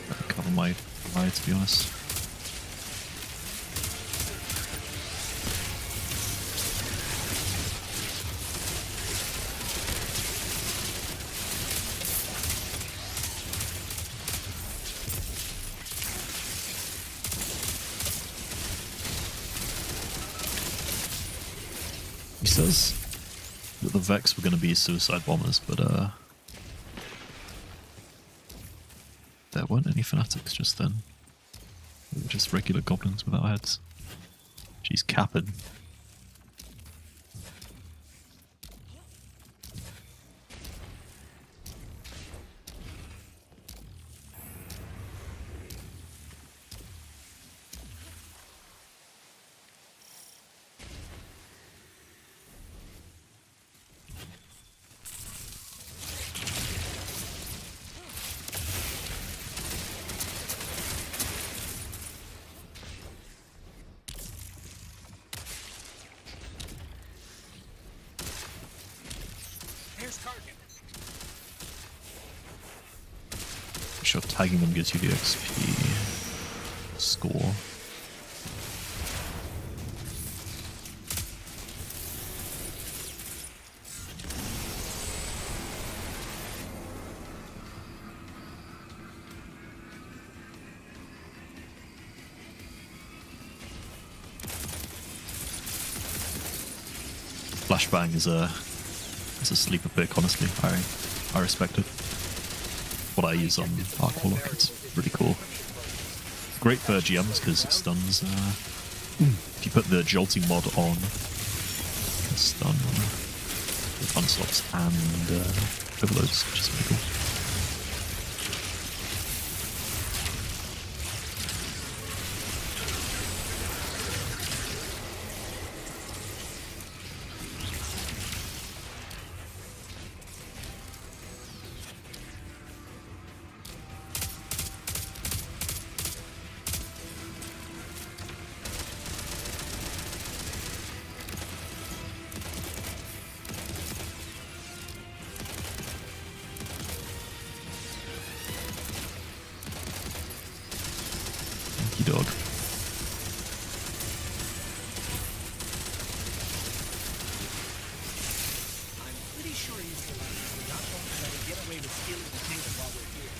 Better cover my eye, to be honest. He says that the Vex were going to be suicide bombers, but there weren't any fanatics just then. They were just regular goblins without heads. She's capping. Here's Karkin. Sure, tagging them gives you the XP score. Flashbang is a sleeper pick, honestly. I respect it. What I use on Arc Warlock, it's really cool. Great for GMs because it stuns. If you put the jolting mod on, you can stun with unslots and overloads, which is really cool. Dog. I'm pretty sure he's the one who not only let him get away with stealing the data while we're here.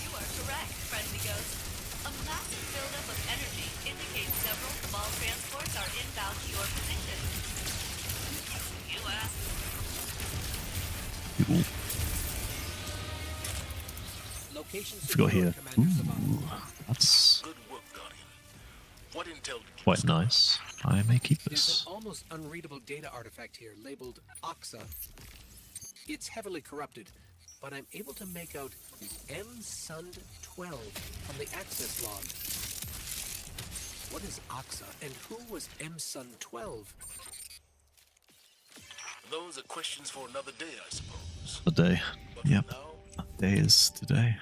You are correct, friendly ghost. A massive buildup of energy indicates several Cabal transports are inbound to your position. You asked. Cool. Location Forgot here. Commander Zavala. Ooh, that's Good work, Guardian. What intel did you quite nice. I may keep There's this. an almost unreadable data artifact here labeled Oxa. It's heavily corrupted, but I'm able to make out M-Sund 12 from the access log. What is Oxa, and who was M-Sund 12? Those are questions for another day, I suppose. The day. But Yep. for now, Day is today.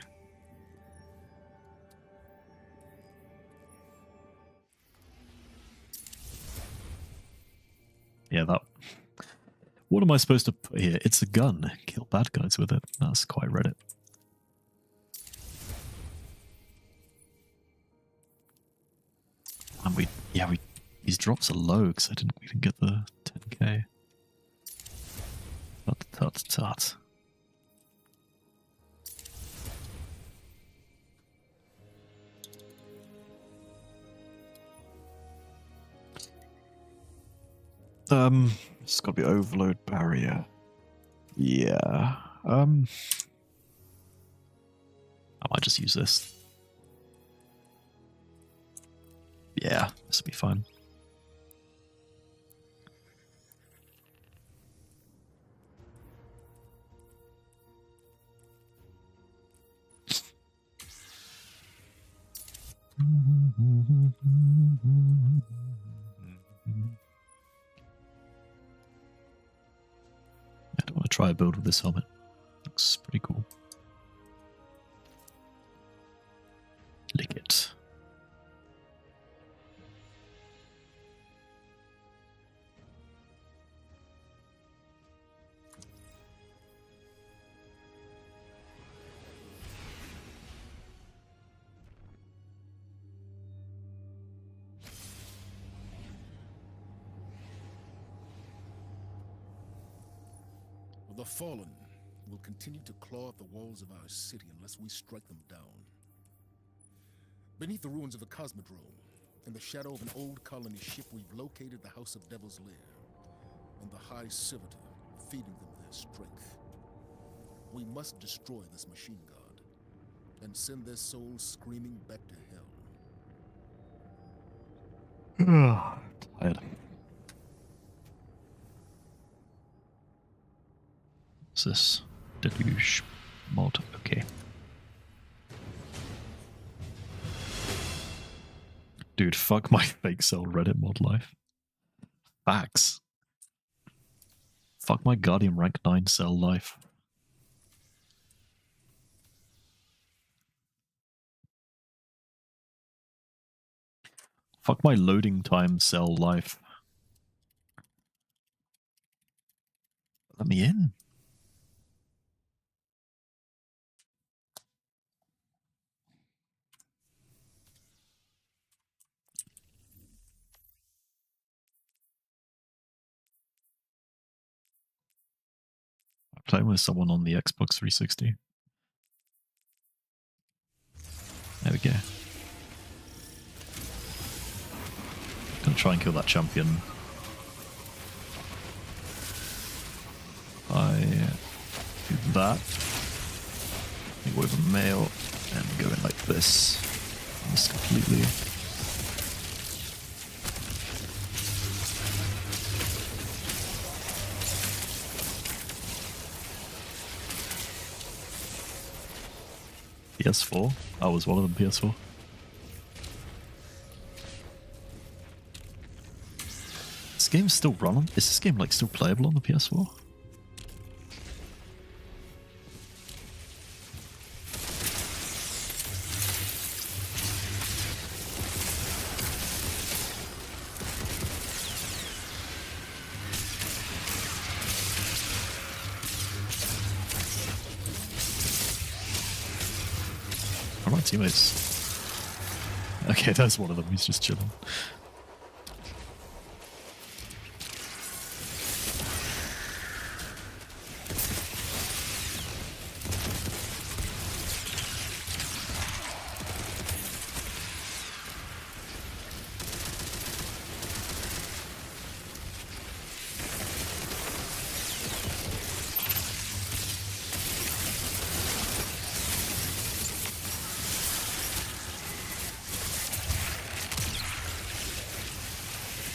Yeah, that. What am I supposed to put here? It's a gun. Kill bad guys with it. That's quite Reddit. And these drops are low because I didn't even get the 10k. Tut. It's got to be overload barrier. Yeah. I might just use this. Yeah, this will be fine. I don't want to try a build with this helmet. Looks pretty cool. The Fallen will continue to claw at the walls of our city unless we strike them down. Beneath the ruins of the Cosmodrome, in the shadow of an old colony ship, we've located the House of Devil's Lair and the High Servitor, feeding them their strength. We must destroy this machine god and send their souls screaming back to hell. Tired. What's this? Deluge mod. Okay. Dude, fuck my fake cell Reddit mod life. Facts. Fuck my Guardian rank 9 cell life. Fuck my loading time cell life. Let me in. I'm playing with someone on the Xbox 360. There we go. Gonna try and kill that champion. I do that. With a mail and go in like this. Miss completely. PS4? I was one of them, PS4. This game's still running? Is this game like still playable on the PS4? Are my teammates? Okay, that's one of them. He's just chilling.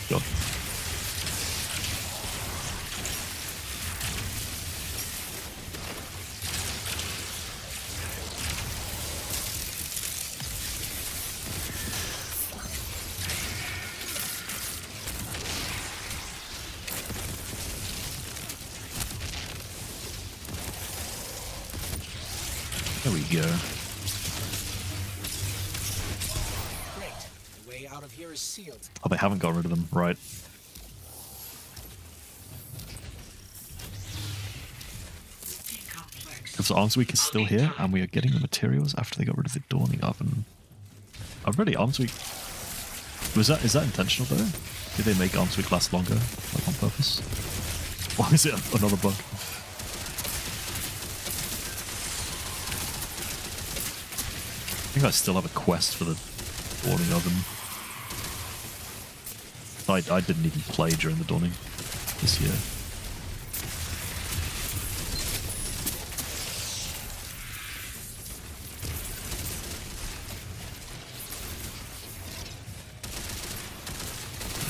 Go. There we go. Great. The way out of here is sealed. Oh, they haven't got rid of them, right? Because Arms Week is still here, and we are getting the materials after they got rid of the Dawning Oven. Oh, really? Arms Week... is that intentional, though? Did they make Arms Week last longer, like on purpose? Or is it another bug? I think I still have a quest for the Dawning Oven. I didn't even play during the Dawning this year.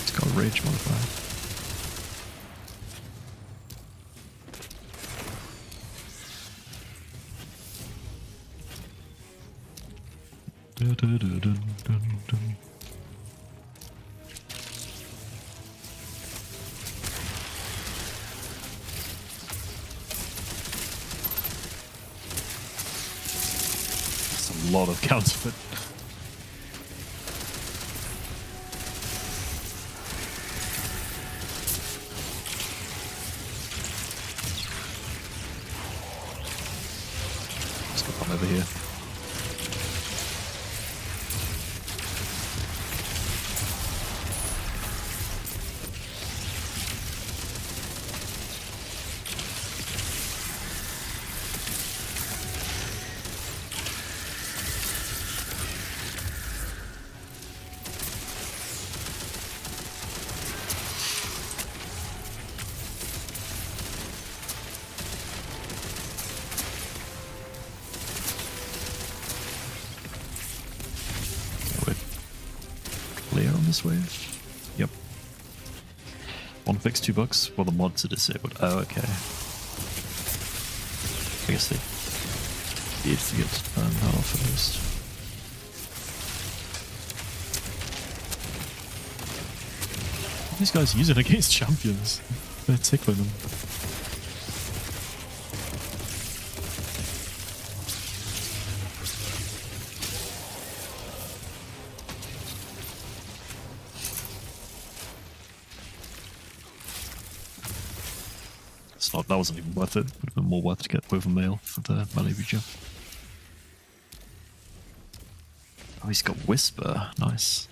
It's got a rage modifier. Dun, dun, dun, dun, dun, dun. That's a lot of counterfeit. Let's go come over here. this wave? Yep. One fix, $2. Well, the mods are disabled. Oh, okay. I guess they did forget to turn that off at least. What are these guys using against champions? They're tickling them. That wasn't even worth it. Would have been more worth to get with a mail for the melee regen. Oh, he's got Whisper. Nice.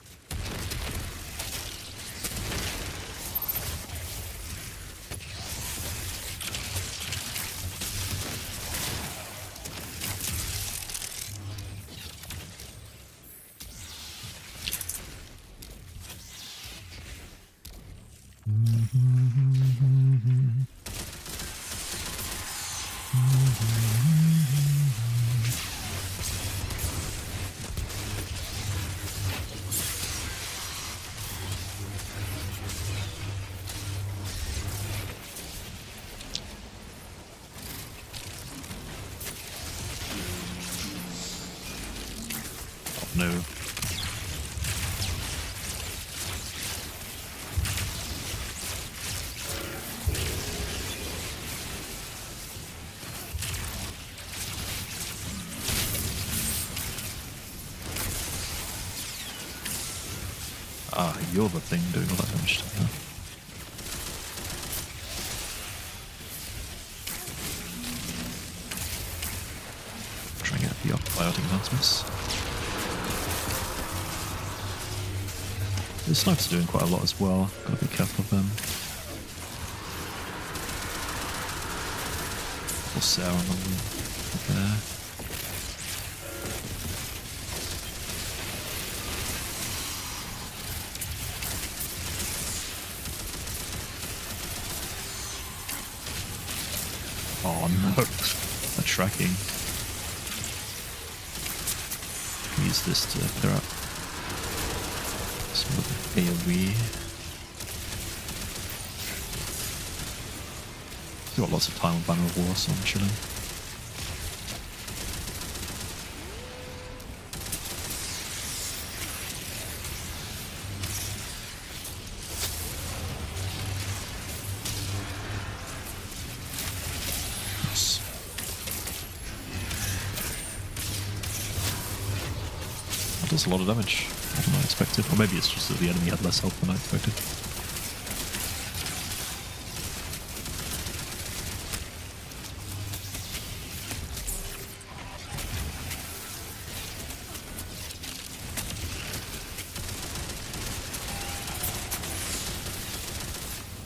No. Ah, you're the thing doing all that damage to me. Try and get the biotic enhancements. The snipers are doing quite a lot as well. Gotta be careful of them. Or Sarah on them there. Oh no, they're tracking. Use this to clear up some of the AoE. Got lots of time on Banner of War, so I'm chilling. That does a lot of damage, more than I expected. Or maybe it's just that the enemy had less health than I expected.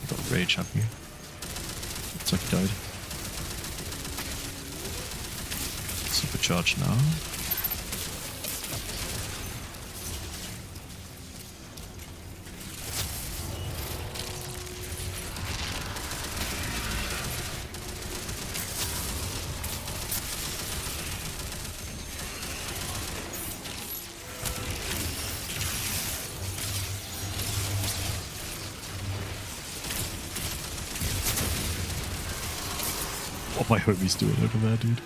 You got rage, have you? Looks like he died. Supercharge now. What my homie's doing over there, dude?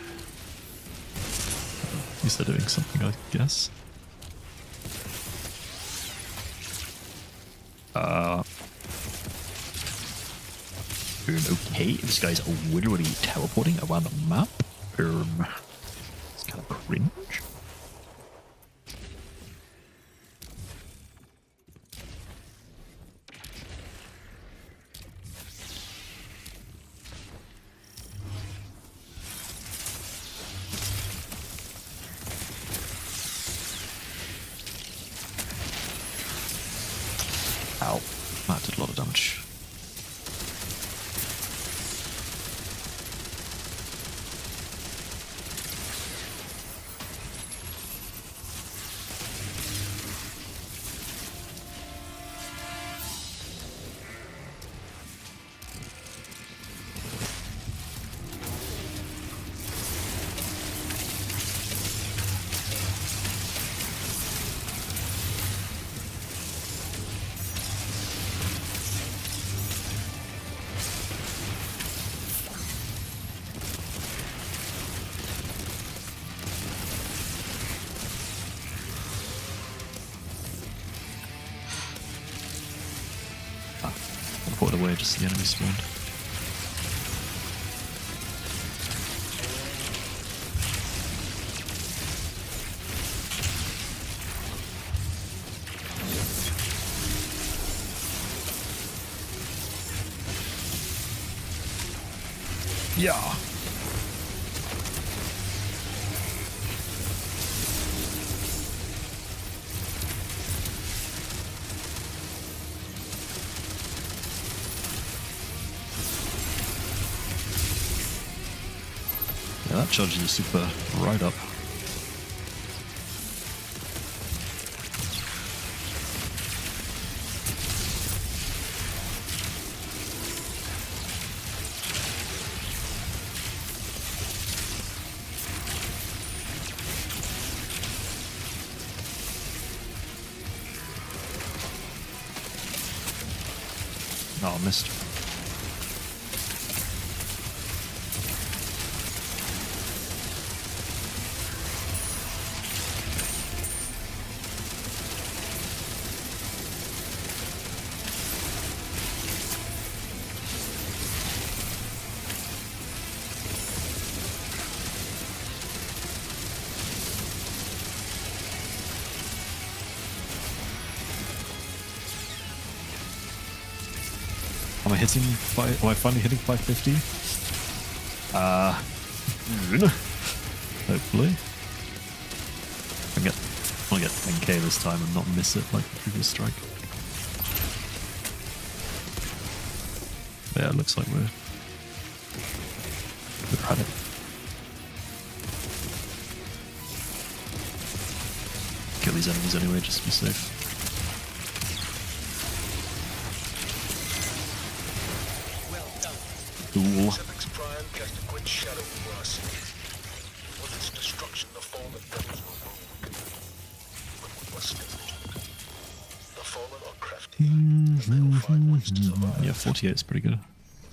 He's doing something, I guess. Okay, this guy's literally teleporting around the map. It's kind of cringe. Ow, that did a lot of damage. teleported away just as the enemy spawned. Yeah. Yeah, that charges the super right up. Oh, I missed. Am I hitting am I finally hitting 550? Hopefully. I'll get 10k this time and not miss it like the previous strike. Yeah, it looks like we're at it. Kill these enemies anyway, just to be safe. Cool. Pacific's Prime cast a great shadow over our city. With its destruction, the fallen rebels were ruined. But we must stay vigilant. The fallen are crafty, and they will find ways to survive. Yeah, 48 is pretty good.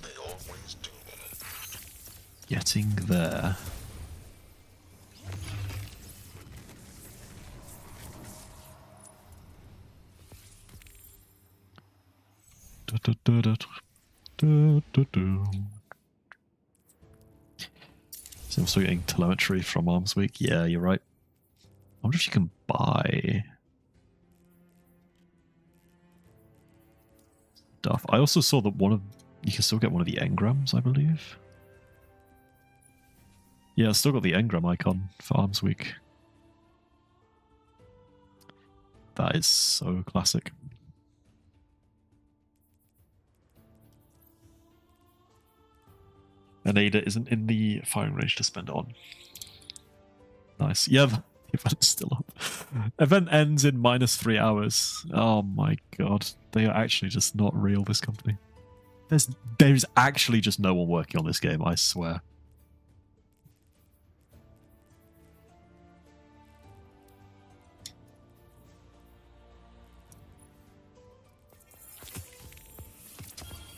They always do. Getting there. So I'm still getting telemetry from Arms Week. Yeah, you're right. I wonder if you can buy stuff. I also saw that you can still get one of the engrams, I believe. Yeah, I still got the engram icon for Arms Week. That is so classic. And Ada isn't in the firing range to spend it on. Nice. Yeah, the event's still up. Event ends in -3 hours. Oh my god. They are actually just not real, this company. There's actually just no one working on this game, I swear.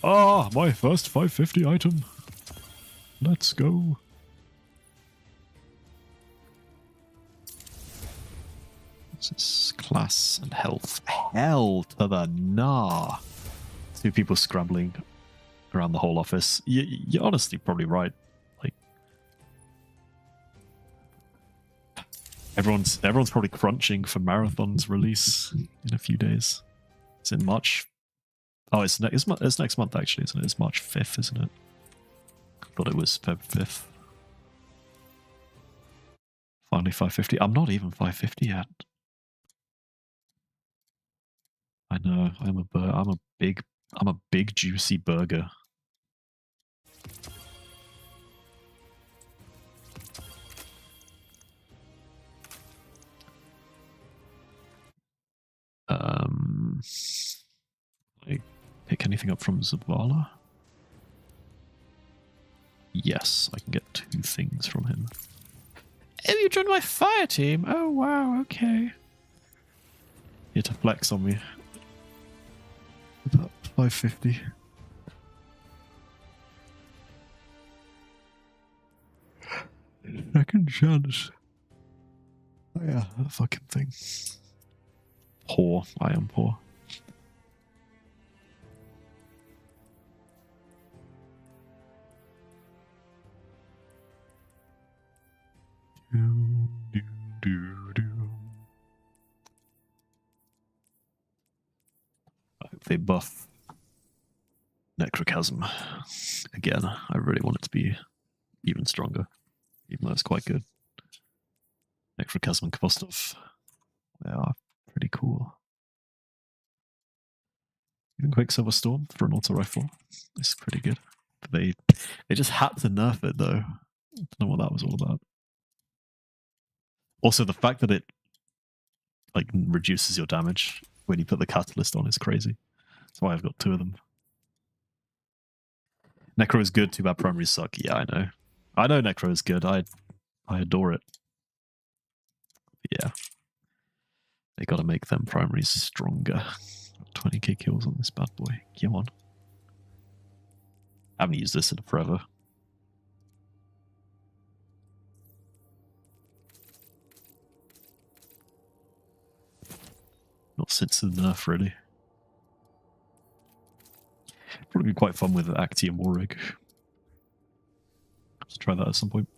Ah, my first 550 item. Let's go. This is class and health. Hell to the nah. 2 people scrambling around the whole office. You're honestly probably right. Like, everyone's probably crunching for Marathon's release in a few days. Is it March? Oh, it's next month actually, isn't it? It's March 5th, isn't it? Thought it was Feb 5th. Finally 550. I'm not even 550 yet. I know. I'm a big juicy burger. I pick anything up from Zavala? Yes, I can get 2 things from him. Oh, you joined my fire team? Oh, wow, okay. Here to flex on me. About 550. Second chance. Oh, yeah, that fucking thing. Poor. I am poor. I hope they buff Necrochasm again. I really want it to be even stronger, even though it's quite good. Necrochasm and Kvostov, they are pretty cool. Even Quicksilver Storm for an auto rifle is pretty good. But they just had to nerf it though. I don't know what that was all about. Also, the fact that it like reduces your damage when you put the catalyst on is crazy. That's why I've got 2 of them. Necro is good, too bad primaries suck. Yeah, I know. I know Necro is good. I adore it. Yeah. They gotta make them primaries stronger. 20k kills on this bad boy. Come on. I haven't used this in forever. Not since the nerf, really. Probably be quite fun with Actium Warrig. Let's try that at some point.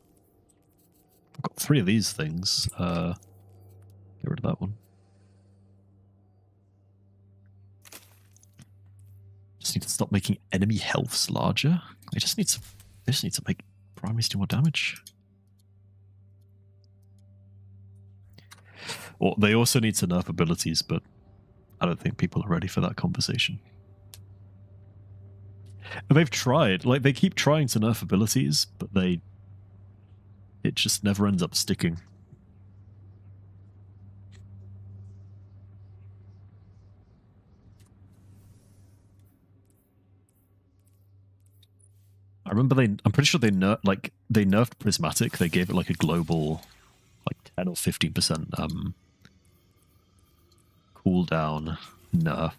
I've got 3 of these things. Get rid of that one. Just need to stop making enemy healths larger. I just need to make primaries do more damage. Or they also need to nerf abilities, but I don't think people are ready for that conversation. And they've tried, like they keep trying to nerf abilities, but it just never ends up sticking. I remember I'm pretty sure they nerfed Prismatic. They gave it like a global, like 10 or 15% cooldown nerf.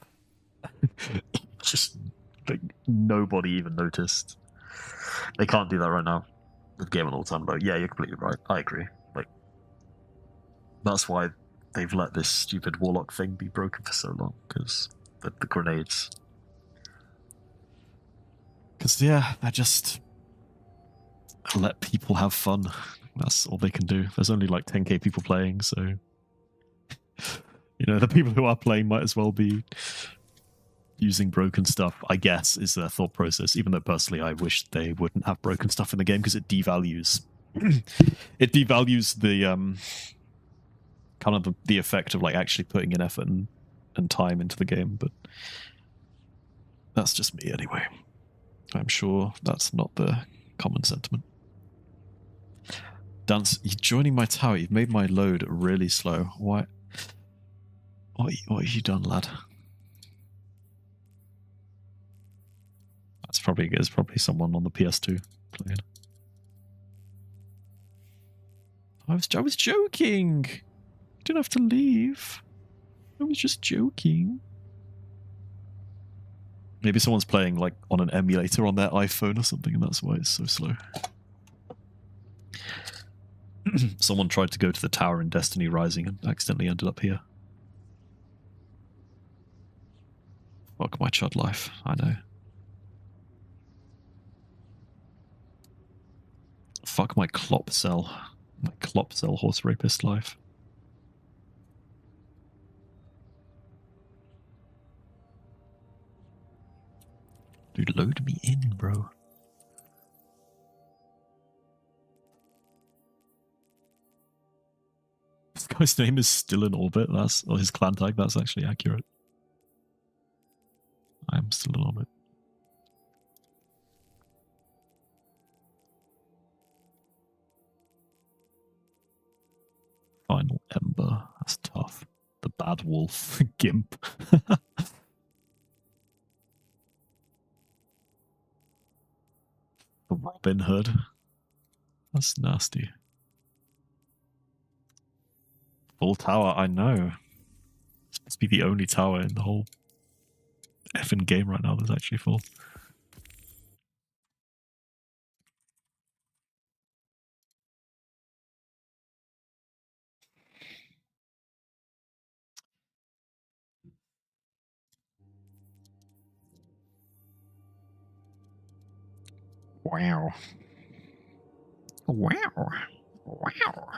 Just like nobody even noticed. They can't do that right now with Game on All-Time Low. Yeah, you're completely right. I agree. Like that's why they've let this stupid Warlock thing be broken for so long, because the grenades. Because, yeah, they just let people have fun. That's all they can do. There's only like 10k people playing, so... You know, the people who are playing might as well be using broken stuff, I guess, is their thought process. Even though, personally, I wish they wouldn't have broken stuff in the game, because it devalues... it devalues the, kind of the effect of, like, actually putting in effort and time into the game, but... That's just me, anyway. I'm sure that's not the common sentiment. Dance, you're joining my tower. You've made my load really slow. Why? What have you done, lad? There's probably someone on the PS2 playing. I was joking. You didn't have to leave. I was just joking. Maybe someone's playing like on an emulator on their iPhone or something, and that's why it's so slow. Someone tried to go to the tower in Destiny Rising and accidentally ended up here. Fuck my chud life, I know. Fuck my Klopsel. My Klopsel horse rapist life. Dude, load me in, bro. This guy's name is still in orbit. Or his clan tag. That's actually accurate. I am still in orbit. Final Ember. That's tough. The Bad Wolf Gimp. The Robin Hood. That's nasty. Full tower, I know. It's supposed to be the only tower in the whole effing game right now that's actually full. Wow. Wow. Wow.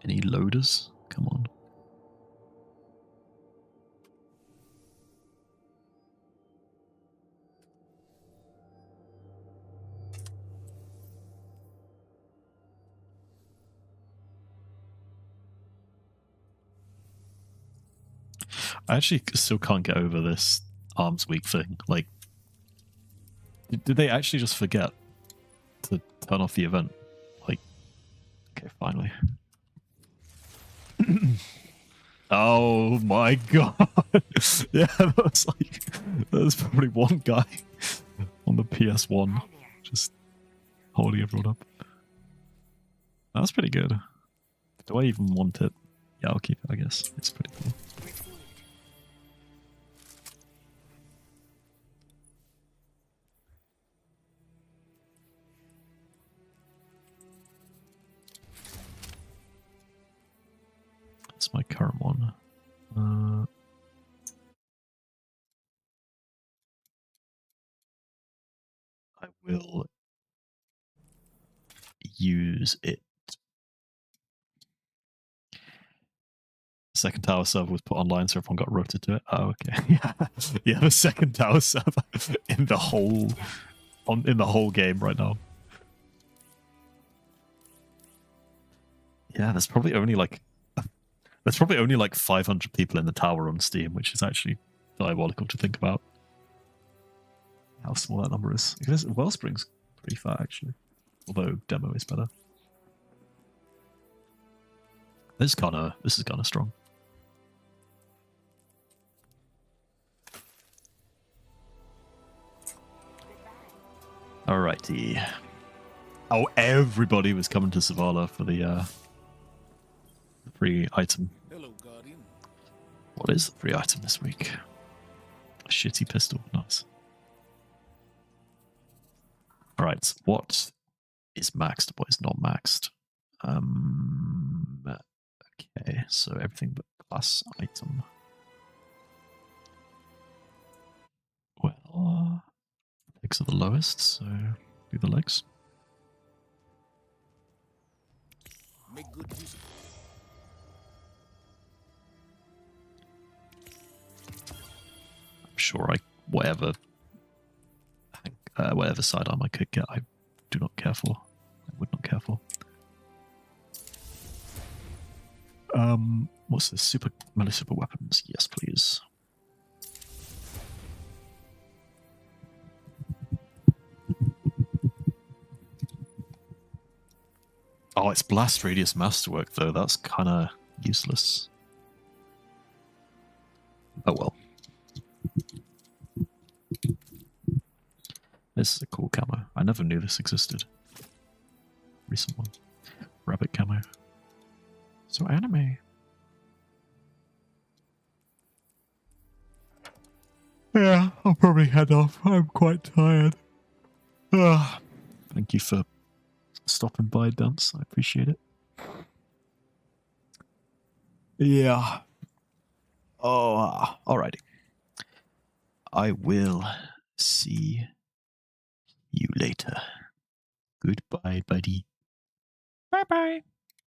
Any loaders? Come on. I actually still can't get over this Arms Week thing. Like, did they actually just forget to turn off the event? Like, okay, finally. Oh my god! Yeah, there's probably one guy on the PS1 just holding everyone up. That's pretty good. Do I even want it? Yeah, I'll keep it, I guess. It's pretty cool. That's my current one. I will use it. Second tower server was put online, so everyone got routed to it. Oh, okay. Yeah, yeah. The second tower server in the whole game right now. Yeah, there's probably only like 500 people in the tower on Steam, which is actually diabolical to think about. How small that number is. Because Wellspring's pretty fat actually, although demo is better. This is kind of strong. Alrighty. Oh, everybody was coming to Zavala for the free item. Hello, Guardian. What is the free item this week? A shitty pistol. Nice. Alright, what is maxed? What is not maxed? Okay, so everything but class item. Well, legs are the lowest, so do the legs. Make good use of it. I'm sure whatever sidearm I could get, I do not care for. I would not care for. What's this? Melee super weapons? Yes, please. Oh, it's blast radius masterwork though. That's kind of useless. Oh well. This is a cool camo. I never knew this existed. Recent one. Rabbit camo. So anime. Yeah, I'll probably head off. I'm quite tired. Thank you for stopping by, Dance. I appreciate it. Yeah. Oh, alrighty. I will see you later. Goodbye, buddy. Bye-bye.